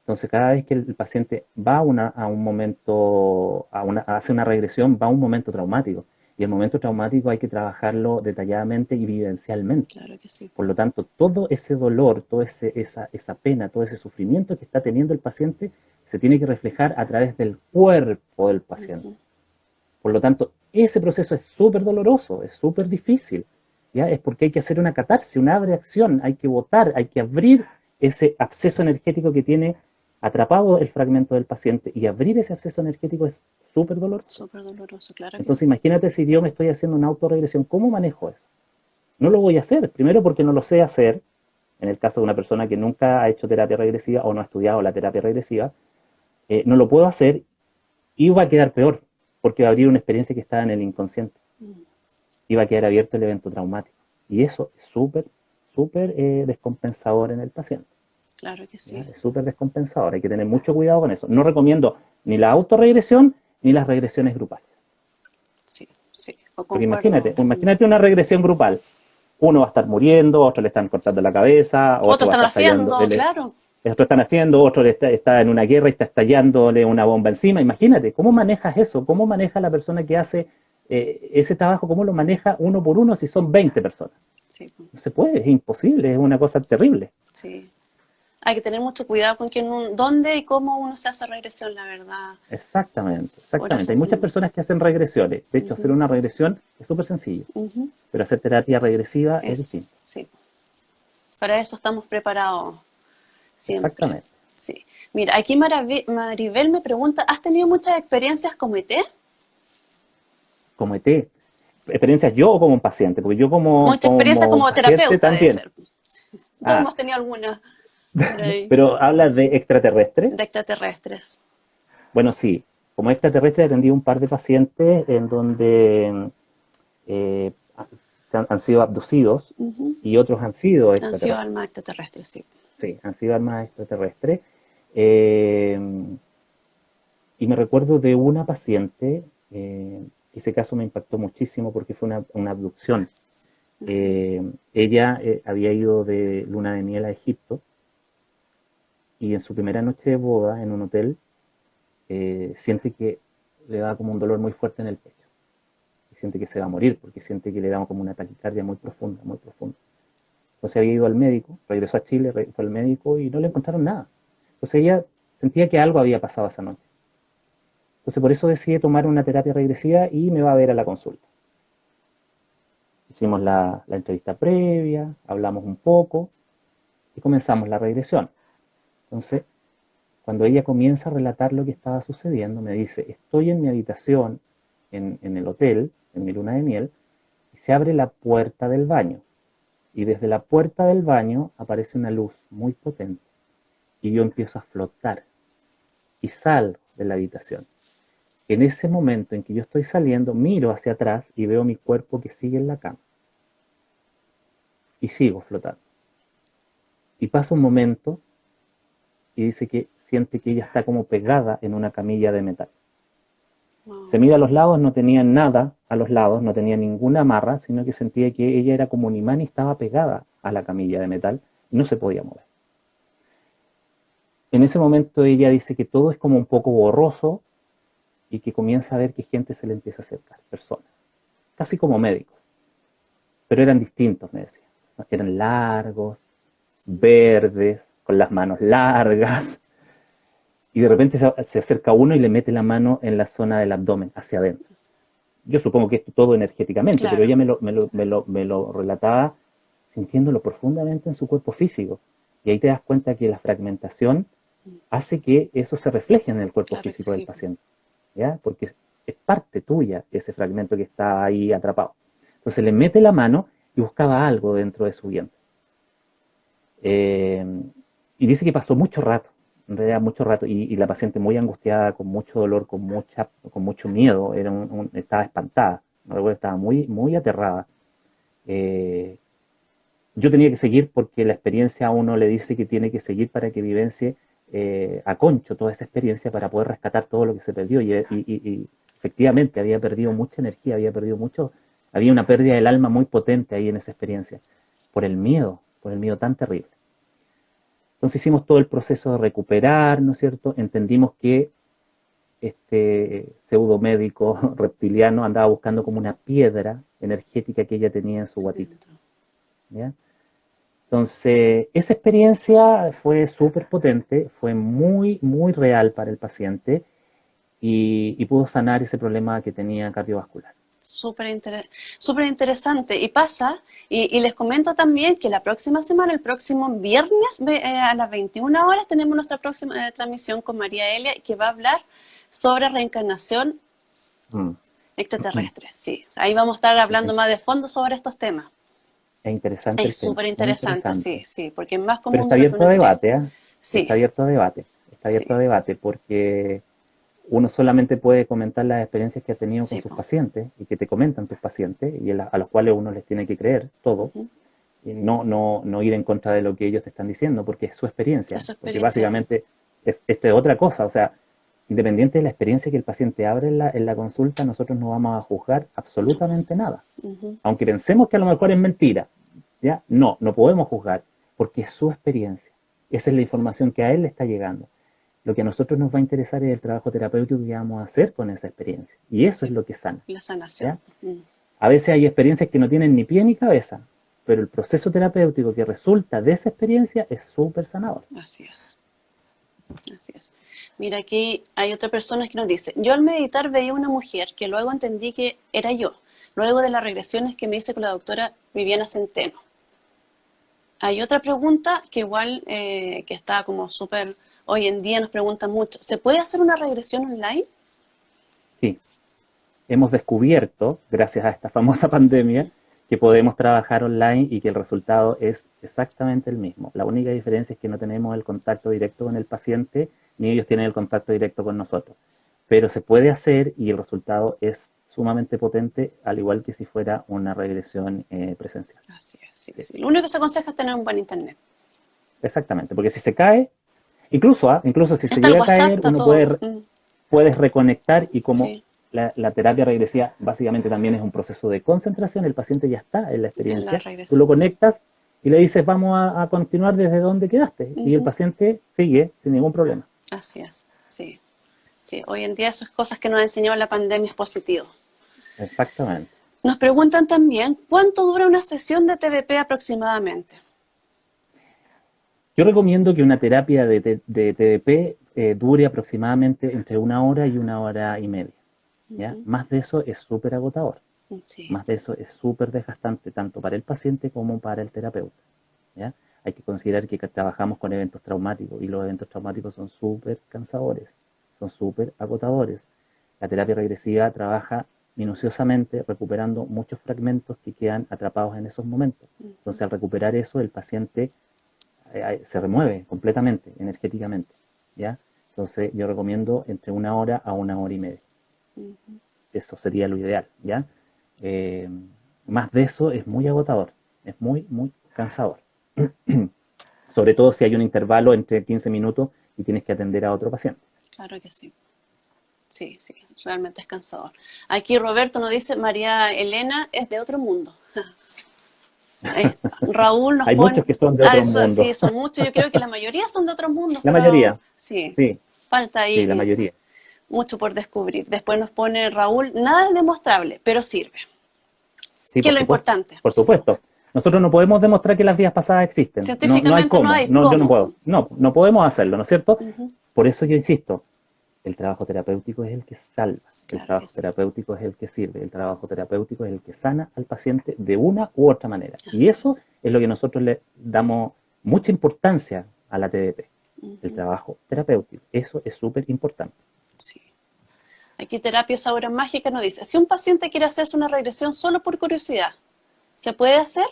Entonces cada vez que el paciente va a un momento, hace una regresión, va a un momento traumático. Y el momento traumático hay que trabajarlo detalladamente y vivencialmente. Claro que sí. Por lo tanto, todo ese dolor, toda esa pena, todo ese sufrimiento que está teniendo el paciente se tiene que reflejar a través del cuerpo del paciente. Por lo tanto, ese proceso es súper doloroso, es súper difícil. ¿Ya? Es porque hay que hacer una catarsis, una abreacción, hay que botar, hay que abrir ese absceso energético que tiene atrapado el fragmento del paciente y abrir ese absceso energético es súper doloroso. Súper doloroso, claro que Entonces sí. imagínate si yo me estoy haciendo una autorregresión, ¿cómo manejo eso? No lo voy a hacer, primero porque no lo sé hacer, en el caso de una persona que nunca ha hecho terapia regresiva o no ha estudiado la terapia regresiva, no lo puedo hacer y va a quedar peor, porque va a abrir una experiencia que estaba en el inconsciente y va a quedar abierto el evento traumático. Y eso es súper, súper descompensador en el paciente. Claro que ¿Ya? sí. Es súper descompensador, hay que tener mucho cuidado con eso. No recomiendo ni la autorregresión ni las regresiones grupales. Sí, sí. O Porque concuerdo. imagínate una regresión grupal. Uno va a estar muriendo, otro le están cortando la cabeza, otro Otros va a están estar estallando, haciendo, claro. otro están haciendo, otro está en una guerra y está estallándole una bomba encima. Imagínate, ¿cómo manejas eso? ¿Cómo maneja la persona que hace ese trabajo? ¿Cómo lo maneja uno por uno si son 20 personas? Sí, No se puede, es imposible, es una cosa terrible. sí. Hay que tener mucho cuidado con dónde y cómo uno se hace regresión, la verdad. Exactamente, Por exactamente. eso Hay muchas mismo. personas que hacen regresiones. De hecho, hacer una regresión es súper sencillo, pero hacer terapia regresiva es Es, distinto. sí. Para eso estamos preparados siempre. Exactamente. Sí. Mira, aquí Maribel me pregunta, ¿has tenido muchas experiencias como ET? Como ET, experiencias yo o como un paciente, porque yo Mucha experiencia como como paciente terapeuta debe también. ser. Todos Ah, hemos tenido alguna por ahí pero hablas de extraterrestres. de extraterrestres. Bueno, sí, como extraterrestre he atendido un par de pacientes en donde eh, han sido abducidos y otros han sido Han sido extraterrestres. almas extraterrestres, sí. Sí, han sido armas extraterrestres. Eh, y me recuerdo de una paciente, ese caso me impactó muchísimo porque fue una abducción. Ella había ido de luna de miel a Egipto y en su primera noche de boda en un hotel siente que le da como un dolor muy fuerte en el pecho. Y siente que se va a morir porque siente que le da como una taquicardia muy profunda, muy profunda. Entonces había ido al médico, regresó a Chile, fue al médico y no le encontraron nada. Entonces ella sentía que algo había pasado esa noche. Entonces por eso decide tomar una terapia regresiva y me va a ver a la consulta. Hicimos la entrevista previa, hablamos un poco y comenzamos la regresión. Entonces, cuando ella comienza a relatar lo que estaba sucediendo, me dice, estoy en mi habitación, en el hotel, en mi luna de miel, y se abre la puerta del baño. Y desde la puerta del baño aparece una luz muy potente. Y yo empiezo a flotar. Y salgo de la habitación. En ese momento en que yo estoy saliendo, miro hacia atrás y veo mi cuerpo que sigue en la cama. Y sigo flotando. Y pasa un momento y dice que siente que ella está como pegada en una camilla de metal. Se mira a los lados, no tenía nada a los lados, no tenía ninguna amarra, sino que sentía que ella era como un imán y estaba pegada a la camilla de metal y no se podía mover. En ese momento ella dice que todo es como un poco borroso y que comienza a ver que gente se le empieza a acercar, personas, casi como médicos, pero eran distintos, me decía. Eran largos, verdes, con las manos largas, y de repente se acerca uno y le mete la mano en la zona del abdomen, hacia adentro. Yo supongo que esto todo energéticamente, Claro. pero ella me lo relataba sintiéndolo profundamente en su cuerpo físico. Y ahí te das cuenta que la fragmentación hace que eso se refleje en el cuerpo Claro físico que del sí. paciente, ¿ya? Porque es parte tuya ese fragmento que está ahí atrapado. Entonces le mete la mano y buscaba algo dentro de su vientre. Y dice que pasó mucho rato, en realidad mucho rato, y la paciente muy angustiada, con mucho dolor, con mucho miedo, estaba espantada, me recuerdo, estaba muy aterrada. Yo tenía que seguir porque la experiencia a uno le dice que tiene que seguir para que vivencie a concho toda esa experiencia para poder rescatar todo lo que se perdió. Y efectivamente había perdido mucha energía, había una pérdida del alma muy potente ahí en esa experiencia, por el miedo tan terrible. Entonces hicimos todo el proceso de recuperar, ¿no es cierto? Entendimos que este pseudo médico reptiliano andaba buscando como una piedra energética que ella tenía en su guatita, ¿ya? Entonces, esa experiencia fue súper potente, fue muy real para el paciente y pudo sanar ese problema que tenía cardiovascular. Súper interesante. Y pasa, y les comento también que la próxima semana, el próximo viernes a las 21 horas, tenemos nuestra próxima transmisión con María Elia, que va a hablar sobre reencarnación extraterrestre. Sí, ahí vamos a estar hablando más de fondo sobre estos temas. Es interesante el Es tema, súper muy interesante, interesante. sí, porque es más Pero común está de lo que abierto a uno cree. debate, ¿eh? Está Sí, abierto a debate, sí, porque uno solamente puede comentar las experiencias que ha tenido con sí, sus po. pacientes y que te comentan tus pacientes y a los cuales uno les tiene que creer todo y no ir en contra de lo que ellos te están diciendo porque es su experiencia, Es su porque experiencia. básicamente esto es otra cosa, o sea, independiente de la experiencia que el paciente abre en la consulta, nosotros no vamos a juzgar No. absolutamente nada. Aunque pensemos que a lo mejor es mentira, ¿ya? No podemos juzgar porque es su experiencia. Esa es la Así es. información que a él le está llegando. Lo que a nosotros nos va a interesar es el trabajo terapéutico que vamos a hacer con esa experiencia. Y eso es Sí, lo que sana, la sanación. ¿ya? A veces hay experiencias que no tienen ni pie ni cabeza, pero el proceso terapéutico que resulta de esa experiencia es súper sanador. Así es. Así es. Mira, aquí hay otra persona que nos dice, yo al meditar veía una mujer que luego entendí que era yo, luego de las regresiones que me hice con la doctora Viviana Centeno. Hay otra pregunta que igual que está como súper, hoy en día nos preguntan mucho, ¿se puede hacer una regresión online? Sí, hemos descubierto, gracias a esta famosa pandemia, Sí. que podemos trabajar online y que el resultado es exactamente el mismo. La única diferencia es que no tenemos el contacto directo con el paciente, ni ellos tienen el contacto directo con nosotros. Pero se puede hacer y el resultado es sumamente potente, al igual que si fuera una regresión presencial. Así es, sí, Sí, sí. Lo único que se aconseja es tener un buen internet. exactamente, porque si se cae, incluso si se Está el llega a WhatsApp, caer, está todo. puedes reconectar y como Sí, la terapia regresiva básicamente también es un proceso de concentración, el paciente ya está en la en la experiencia, tú lo regresión, sí. conectas y le dices vamos a continuar desde donde quedaste y el Ujú. paciente sigue sin ningún problema. Así es, sí. Sí, hoy en día esas cosas que nos ha enseñado la pandemia es positivo. Exactamente. Nos preguntan también, ¿cuánto dura una sesión de TBP aproximadamente? Yo recomiendo que una terapia de TDP dure aproximadamente entre 1 hora y 1 hora y media. ¿Ya? Más de eso es súper agotador. Sí. Más de eso es súper desgastante, tanto para el paciente como para el terapeuta. ¿Ya? Hay que considerar que trabajamos con eventos traumáticos y los eventos traumáticos son súper cansadores, son súper agotadores. La terapia regresiva trabaja minuciosamente recuperando muchos fragmentos que quedan atrapados en esos momentos. Entonces, al recuperar eso, el paciente se remueve completamente, energéticamente. ¿Ya? Entonces, yo recomiendo entre 1 hora a 1 hora y media. Eso sería lo ideal. ¿Ya? Más de eso es muy agotador, es muy, muy cansador. Sobre todo si hay un intervalo entre 15 minutos y tienes que atender a otro paciente. Claro que sí. Sí, sí, realmente es cansador. Aquí Roberto nos dice, María Elena es de otro mundo. Raúl nos Hay pone... muchos que son de otro mundo. Sí, son muchos. Yo creo que la mayoría son de otro mundo. La mayoría. Sí, sí. Falta ahí sí, la mayoría. mucho por descubrir. Después nos pone Raúl, nada es demostrable, pero sirve. Sí, ¿Qué es lo importante? Por supuesto. Nosotros no podemos demostrar que las vidas pasadas existen. Científicamente no hay cómo. no hay Yo no cómo. puedo. No podemos hacerlo, ¿no es cierto? Por eso yo insisto, el trabajo terapéutico es el que salva. Claro El trabajo que sí. terapéutico es el que sirve. El trabajo terapéutico es el que sana al paciente de una u otra manera. Y eso es lo que nosotros le damos mucha importancia a la TDP. El trabajo terapéutico. Eso es súper importante. Sí. Aquí Terapias Ahora Mágica nos dice, si un paciente quiere hacerse una regresión solo por curiosidad, ¿se puede hacer?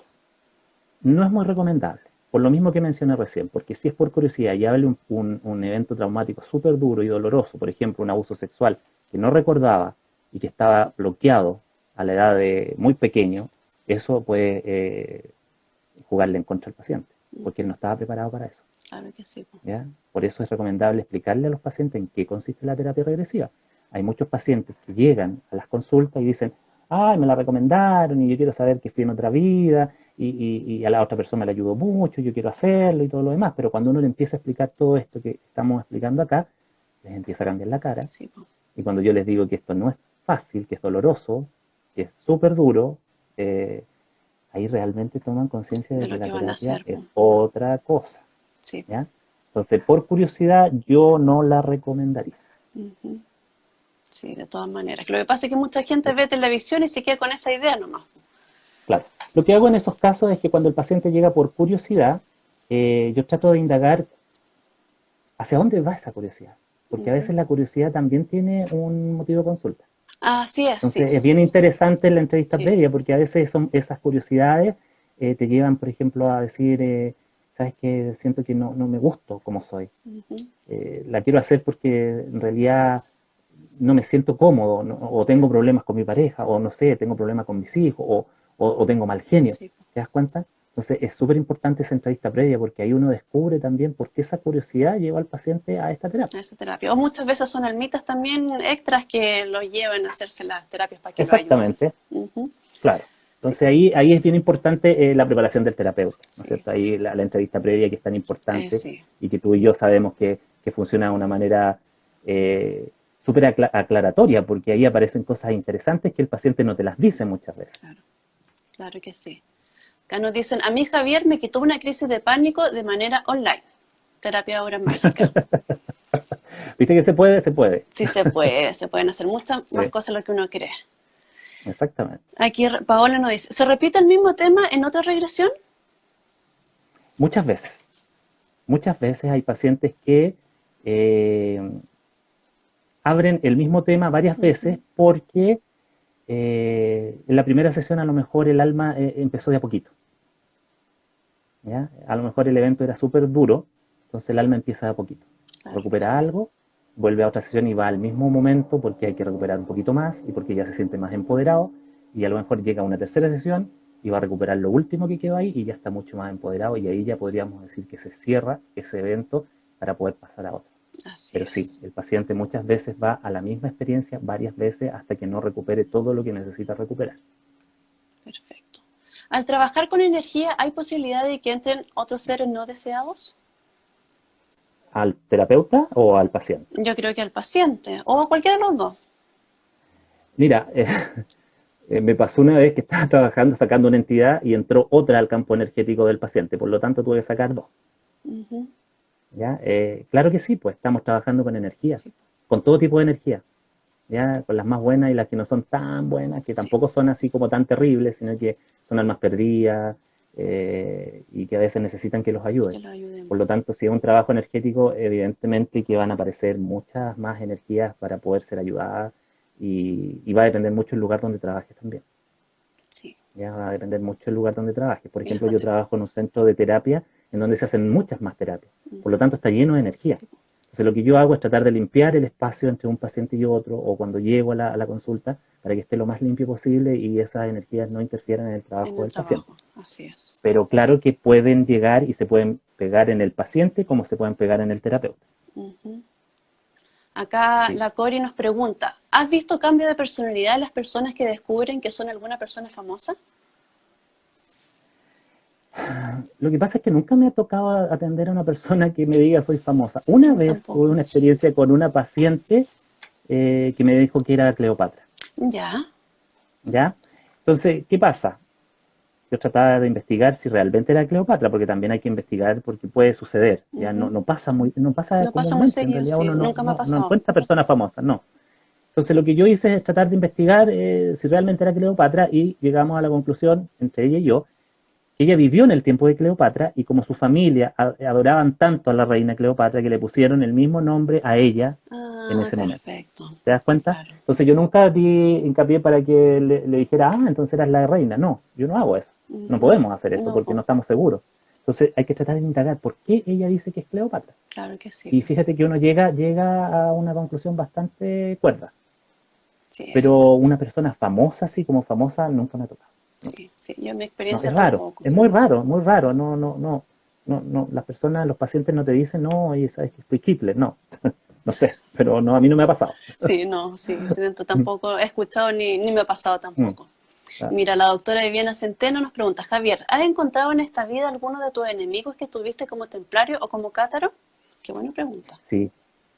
No es muy recomendable, por lo mismo que mencioné recién, porque si es por curiosidad y habla un evento traumático súper duro y doloroso, por ejemplo, un abuso sexual que no recordaba y que estaba bloqueado a la edad de muy pequeño, eso puede jugarle en contra al paciente, porque él no estaba preparado para eso. Claro que sí. ¿Ya? Por eso es recomendable explicarle a los pacientes en qué consiste la terapia regresiva. Hay muchos pacientes que llegan a las consultas y dicen, ay, me la recomendaron y yo quiero saber que fui en otra vida y a la otra persona le ayudó mucho, yo quiero hacerlo y todo lo demás, pero cuando uno le empieza a explicar todo esto que estamos explicando acá, les empieza a cambiar la cara. Sí. Y cuando yo les digo que esto no es fácil, que es doloroso, que es súper duro, ahí realmente toman conciencia de que la terapia es otra cosa. Sí. ¿Ya? Entonces, por curiosidad, yo no la recomendaría. Sí, de todas maneras. Lo que pasa es que mucha gente ve televisión y se queda con esa idea nomás. Claro. Lo que hago en esos casos es que cuando el paciente llega por curiosidad, yo trato de indagar hacia dónde va esa curiosidad. Porque a veces la curiosidad también tiene un motivo de consulta. Así es. Entonces, es bien interesante la entrevista previa, porque a veces esas curiosidades te llevan, por ejemplo, a decir, ¿sabes qué? Siento que no me gusto como soy. La quiero hacer porque en realidad no me siento cómodo, o tengo problemas con mi pareja, o no sé, tengo problemas con mis hijos, o tengo mal genio. Sí. ¿Te das cuenta? Entonces es súper importante esa entrevista previa porque ahí uno descubre también por qué esa curiosidad lleva al paciente a esta terapia. A esa terapia. O muchas veces son almitas también extras que lo llevan a hacerse las terapias para que Exactamente. lo ayuden. Claro. Entonces ahí es bien importante la preparación del terapeuta, ¿no es cierto? Ahí la entrevista previa que es tan importante y que tú y yo sabemos que funciona de una manera súper aclaratoria, porque ahí aparecen cosas interesantes que el paciente no te las dice muchas veces. Claro que sí. Acá nos dicen, a mí Javier me quitó una crisis de pánico de manera online. Terapia Ahora Mágica. ¿Viste que se puede? Se puede. Sí, se puede. Se pueden hacer muchas más cosas de lo que uno cree. Exactamente. Aquí Paola nos dice, ¿se repite el mismo tema en otra regresión? Muchas veces. Muchas veces hay pacientes que abren el mismo tema varias veces porque en la primera sesión a lo mejor el alma empezó de a poquito. ¿Ya? A lo mejor el evento era súper duro, entonces el alma empieza de a poquito. Recupera algo, vuelve a otra sesión y va al mismo momento porque hay que recuperar un poquito más y porque ya se siente más empoderado, y a lo mejor llega a una tercera sesión y va a recuperar lo último que quedó ahí y ya está mucho más empoderado, y ahí ya podríamos decir que se cierra ese evento para poder pasar a otro. Pero sí, el paciente muchas veces va a la misma experiencia varias veces hasta que no recupere todo lo que necesita recuperar. Perfecto. Al trabajar con energía, ¿hay posibilidad de que entren otros seres no deseados? ¿Al terapeuta o al paciente? Yo creo que al paciente, o a cualquiera de los dos. Mira, me pasó una vez que estaba trabajando, sacando una entidad y entró otra al campo energético del paciente, por lo tanto tuve que sacar dos. Ujú. ¿Ya? Claro que sí, pues estamos trabajando con energía, Sí, con todo tipo de energía, ¿ya? Con las más buenas y las que no son tan buenas, que sí, tampoco son así como tan terribles, sino que son almas perdidas y que a veces necesitan que los que ayuden. lo Por ayudemos. lo tanto, si es un trabajo energético, evidentemente que van a aparecer muchas más energías para poder ser ayudadas y va a depender mucho el lugar donde trabajes también. Sí, Ya va a depender mucho el lugar donde trabajes. Por y los ejemplo, yo materiales. trabajo en un centro de terapia en donde se hacen muchas más terapias. Por lo tanto, está lleno de energía. Sí, po. Entonces, lo que yo hago es tratar de limpiar el espacio entre un paciente y otro, o cuando llego a la consulta, para que esté lo más limpio posible y esas energías no interfieran en el En trabajo el del paciente. trabajo, así es. Pero claro que pueden llegar y se pueden pegar en el paciente como se pueden pegar en el terapeuta. Ujú. Acá Sí. la Cori nos pregunta, ¿has visto cambio de personalidad en las personas que descubren que son alguna persona famosa? Lo que pasa es que nunca me ha tocado atender a una persona que me diga soy famosa. Sí, a Una mí vez tuve tampoco. una experiencia con una paciente que me dijo que era Cleopatra. Ya. ¿Ya? Entonces, ¿qué pasa? Yo trataba de investigar si realmente era Cleopatra, porque también hay que investigar porque puede suceder. Ya no, Ujú. no pasa No pasa muy comúnmente, en seguido, realidad sí. uno Nunca me ha no pasado. encuentra personas famosas, no. Entonces lo que yo hice es tratar de investigar si realmente era Cleopatra y llegamos a la conclusión, entre ella y yo, que ella vivió en el tiempo de Cleopatra y como su familia adoraban tanto a la reina Cleopatra que le pusieron el mismo nombre a ella en Ah, ese momento. perfecto. ¿Te das cuenta? Claro. Entonces yo nunca di hincapié para que le dijera, ah, entonces eras la reina. No, yo no hago eso. No Ujú. podemos hacer eso No, porque no po. estamos seguros. Entonces hay que tratar de indagar por qué ella dice que es Cleopatra. Claro que sí. Y fíjate que uno llega a una conclusión bastante cuerda. Sí, es Pero cierto. una persona famosa, así como famosa, nunca me ha tocado. No, Sí, sí. Yo en mi no, experiencia es raro. tampoco. Es muy raro, muy raro. No. Las personas, los pacientes no te dicen, no, oye, sabes que fui Hitler. No, no sé, pero no, a mí no me ha pasado. Sí, no, sí. Sí, dentro tampoco he escuchado ni me ha pasado Mm, tampoco. ah, Mira, la doctora Viviana Centeno nos pregunta, Javier, ¿has encontrado en esta vida alguno de tus enemigos que tuviste como templario o como cátaro? Qué buena pregunta. sí,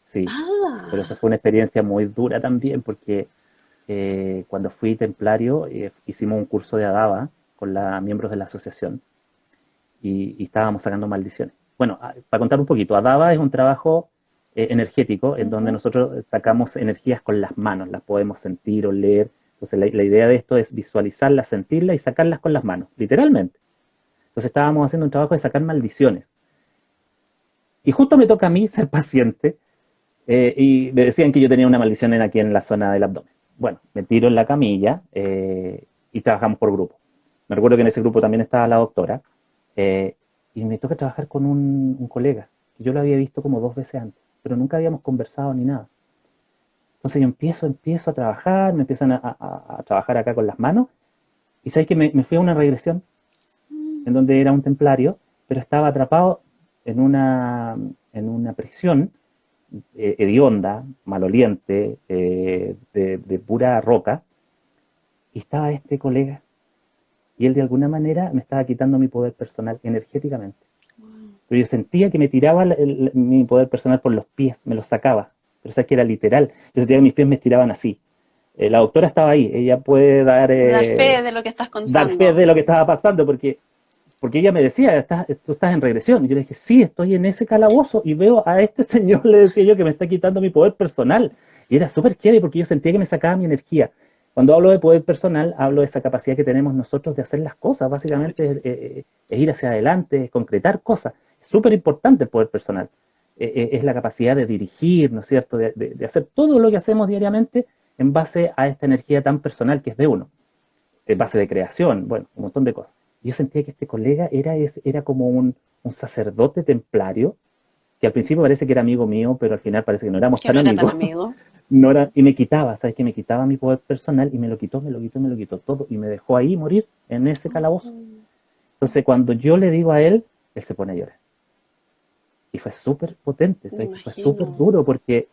sí. Pero Ah, eso fue una experiencia muy dura también porque cuando fui templario hicimos un curso de Adaba con los miembros de la asociación y estábamos sacando maldiciones. Bueno, para contar un poquito, Adaba es un trabajo energético en donde ujú. nosotros sacamos energías con las manos, las podemos sentir o leer. Entonces la idea de esto es visualizarlas, sentirlas y sacarlas con las manos, literalmente. Entonces estábamos haciendo un trabajo de sacar maldiciones. Y justo me toca a mí ser paciente y me decían que yo tenía una maldición aquí en la zona del abdomen. Bueno, me tiro en la camilla y trabajamos por grupo. Me recuerdo que en ese grupo también estaba la doctora eh, y me toca trabajar con un colega que yo lo había visto como 2 veces antes, pero nunca habíamos conversado ni nada. Entonces yo empiezo a trabajar, me empiezan a trabajar acá con las manos y sabes que me fui a una regresión en donde era un templario, pero estaba atrapado en una prisión hedionda, maloliente, de pura roca, y estaba este colega, y él de alguna manera me estaba quitando mi poder personal energéticamente. Pero yo sentía que me tiraba mi poder personal por los pies, me los sacaba, pero sabes que era literal, yo sentía que mis pies me estiraban así. La doctora estaba ahí, ella puede Dar fe de lo que estás dar fe contando. de lo que estaba pasando, porque ella me decía, tú estás en regresión. Y yo le dije, sí, estoy en ese calabozo y veo a este señor, le decía yo, que me está quitando mi poder personal. Y era súper heavy porque yo sentía que me sacaba mi energía. Cuando hablo de poder personal, hablo de esa capacidad que tenemos nosotros de hacer las cosas. Claro Básicamente que sí. es ir hacia adelante, es concretar cosas. Es súper importante el poder personal. Es la capacidad de dirigir, ¿no es cierto? De hacer todo lo que hacemos diariamente en base a esta energía tan personal que es de uno base de creación, bueno, un montón de cosas. Yo sentía que este colega era como un sacerdote templario, que al principio parece que era amigo mío, pero al final parece que no éramos Que tan no era tan amigos. amigo. No era, y me quitaba, ¿sabes? Que me quitaba mi poder personal y me lo quitó todo y me dejó ahí morir en ese calabozo. Mm, Entonces cuando yo le digo a él se pone a llorar. Y fue súper potente, me ¿sabes? Fue súper imagino. duro porque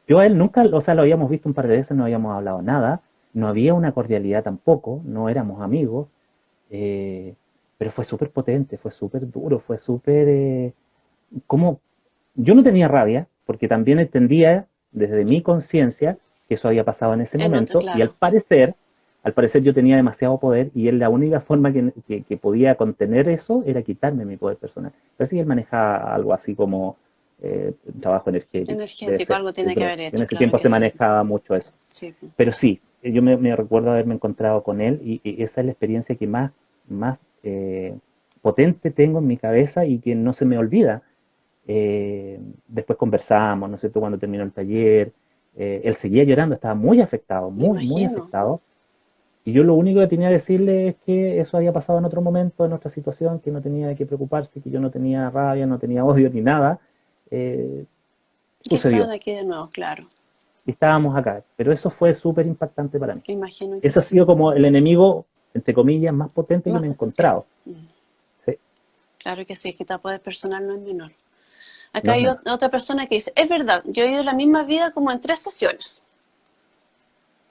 yo a él nunca, o sea, lo habíamos visto un par de veces, no habíamos hablado nada, no había una cordialidad tampoco, no éramos amigos, eh, pero fue súper potente, fue súper duro, fue súper... como yo no tenía rabia, porque también entendía desde mi conciencia que eso había pasado en ese En otro, momento, y al claro. parecer al parecer yo tenía demasiado poder y él la única forma que podía contener eso era quitarme mi poder personal. Parece que él manejaba algo así como trabajo energético, debe Energético, ser. algo tiene que haber En hecho, ese claro tiempo que se sí. manejaba mucho eso. Sí, Pero sí, yo me recuerdo haberme encontrado con él y esa es la experiencia que más potente tengo en mi cabeza y que no se me olvida. Después conversamos, ¿no es cierto?, cuando terminó el taller, él seguía llorando, estaba muy afectado, me muy imagino. afectado. Y yo lo único que tenía que decirle es que eso había pasado en otro momento, en otra situación, que no tenía de qué preocuparse, que yo no tenía rabia, no tenía odio ni nada. Eh, Que estaban Sucedió. aquí de nuevo, claro. Y estábamos acá. Pero eso fue súper impactante para mí. Me imagino que Eso ha sí. sido como el enemigo, entre comillas, más potente que Más me he potente. encontrado. Sí, Claro que sí, es que el poder personal no es menor. Acá no es hay menor. otra persona que dice, es verdad, yo he ido la misma vida como en 3 sesiones.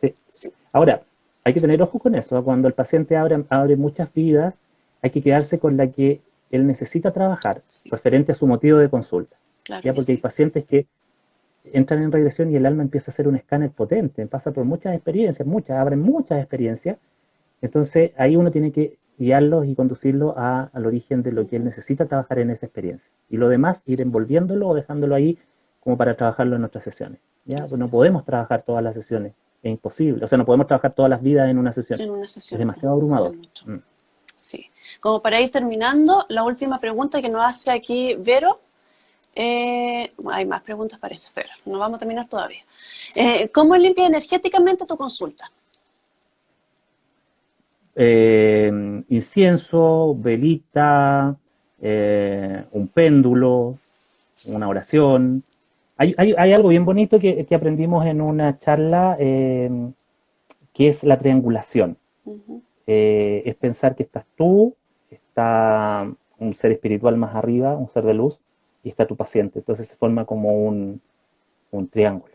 Sí. Sí, Ahora, hay que tener ojo con eso. Cuando el paciente abre muchas vidas, hay que quedarse con la que él necesita trabajar, sí, referente a su motivo de consulta. claro ¿Ya? que Porque hay sí. pacientes que entran en regresión y el alma empieza a hacer un escáner potente, pasa por muchas experiencias, abren muchas experiencias. Entonces ahí uno tiene que guiarlos y conducirlos al origen de lo que él Ujú. necesita trabajar en esa experiencia. Y lo demás, ir envolviéndolo o dejándolo ahí como para trabajarlo en nuestras sesiones. ¿Ya? Pues Así no es. podemos trabajar todas las sesiones, es imposible. O sea, no podemos trabajar todas las vidas en una sesión. En una Es sesión, no, demasiado es abrumador. mucho. Sí. Como para ir terminando, la última pregunta que nos hace aquí Vero. Hay más preguntas para eso, pero no vamos a terminar todavía. ¿Cómo limpia energéticamente tu consulta? Incienso, velita, un péndulo, una oración. Hay algo bien bonito que aprendimos en una charla que es la triangulación. Ujú. Es pensar que estás tú, está un ser espiritual más arriba, un ser de luz, y está tu paciente. Entonces se forma como un triángulo.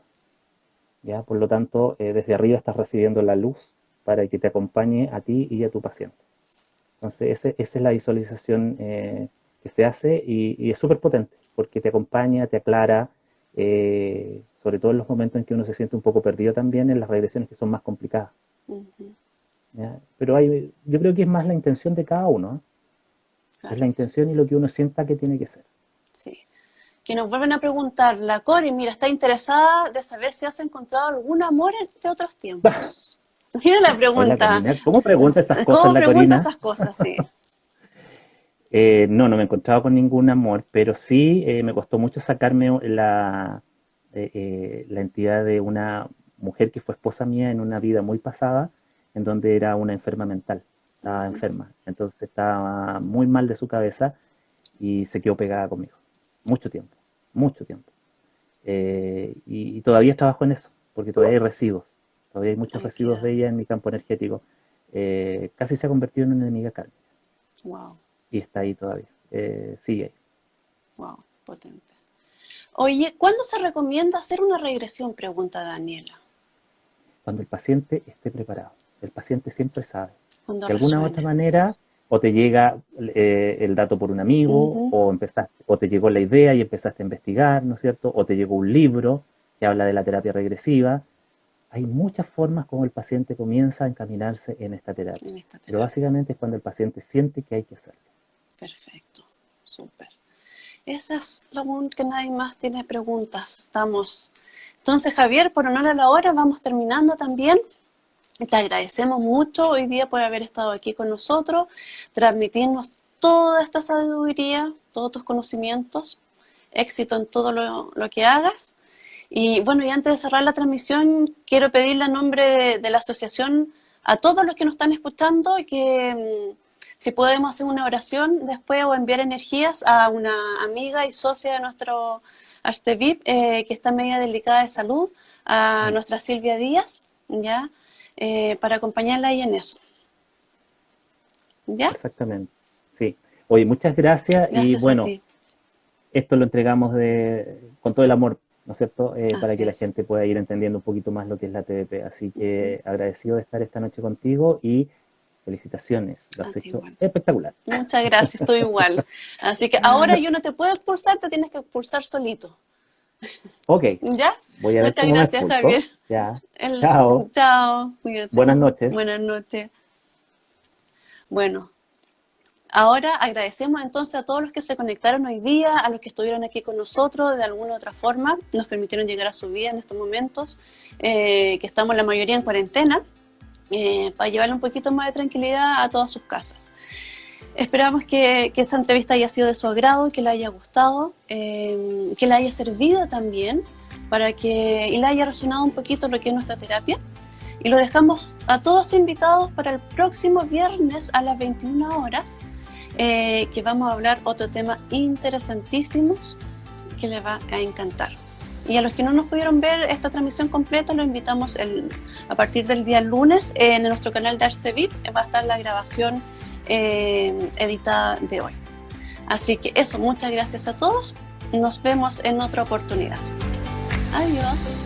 ¿Ya? Por lo tanto, desde arriba estás recibiendo la luz para que te acompañe a ti y a tu paciente. Entonces, esa es la visualización que se hace y es súper potente porque te acompaña, te aclara, sobre todo en los momentos en que uno se siente un poco perdido también en las regresiones que son más complicadas. Ujú. ¿Ya? Pero yo creo que es más la intención de cada uno, ¿eh? Es Claro la que sí. intención y lo que uno sienta que tiene que ser. Sí. Que nos vuelven a preguntar, la Cori, mira, está interesada de saber si has encontrado algún amor de otros tiempos. Mira la Hoy la pregunta. Corina, ¿cómo pregunta estas cosas ¿Cómo la pregunta Corina? esas cosas? Sí. No, no me he encontrado con ningún amor, pero sí me costó mucho sacarme la entidad de una mujer que fue esposa mía en una vida muy pasada, en donde era una enferma mental, estaba Ujú. enferma, entonces estaba muy mal de su cabeza y se quedó pegada conmigo, mucho tiempo, mucho tiempo. Y todavía trabajo en eso, porque todavía hay residuos, todavía hay muchos Ahí residuos queda. de ella en mi campo energético. Casi se ha convertido en una enemiga kármica Wow, y está ahí todavía, sigue ahí. wow, potente. Oye, ¿cuándo se recomienda hacer una regresión? Pregunta Daniela. Cuando el paciente esté preparado. El paciente siempre sabe. Cuando De alguna u otra resuene. manera, o te llega el dato por un amigo, Ujú. o te llegó la idea y empezaste a investigar, ¿no es cierto? O te llegó un libro que habla de la terapia regresiva. Hay muchas formas como el paciente comienza a encaminarse en esta terapia. En esta Pero terapia. básicamente es cuando el paciente siente que hay que hacerlo. Perfecto. Súper. Esa es la única que nadie más tiene preguntas. Estamos. Entonces, Javier, por honor a la hora, vamos terminando también. Te agradecemos mucho hoy día por haber estado aquí con nosotros, transmitirnos toda esta sabiduría, todos tus conocimientos, éxito en todo lo que hagas. Y bueno, y antes de cerrar la transmisión, quiero pedirle a nombre de la asociación a todos los que nos están escuchando que si podemos hacer una oración después o enviar energías a una amiga y socia de nuestro HTVIP que está en media delicada de salud, a Mm, nuestra Silvia Díaz, ¿ya? Para acompañarla ahí en eso, ¿ya? exactamente. Sí. Oye, muchas gracias y Gracias a bueno, ti, esto lo entregamos con todo el amor, ¿no es cierto? Para así que la es. gente pueda ir entendiendo un poquito más lo que es la TDP. Así Ujú. que agradecido de estar esta noche contigo y felicitaciones, lo A has ti hecho igual. espectacular. Muchas gracias, estoy igual. Así que ahora yo no te puedo expulsar, te tienes que expulsar solito. Ok, ¿Ya? voy a ver Muchas cómo me gracias, expulso. Javier. Ya, chao, Chao, cuídate. buenas noches. Buenas noches. Bueno, ahora agradecemos entonces a todos los que se conectaron hoy día, a los que estuvieron aquí con nosotros de alguna u otra forma, nos permitieron llegar a su vida en estos momentos, que estamos la mayoría en cuarentena, para llevarle un poquito más de tranquilidad a todas sus casas. Esperamos que esta entrevista haya sido de su agrado, que le haya gustado, que le haya servido también y le haya resonado un poquito lo que es nuestra terapia. Y lo dejamos a todos invitados para el próximo viernes a las 21 horas, que vamos a hablar otro tema interesantísimo que les va a encantar. Y a los que no nos pudieron ver esta transmisión completa, los invitamos a partir del día lunes en nuestro canal de Arte VIP. Va a estar la grabación editada de hoy. Así que eso, muchas gracias a todos. Nos vemos en otra oportunidad. Adiós.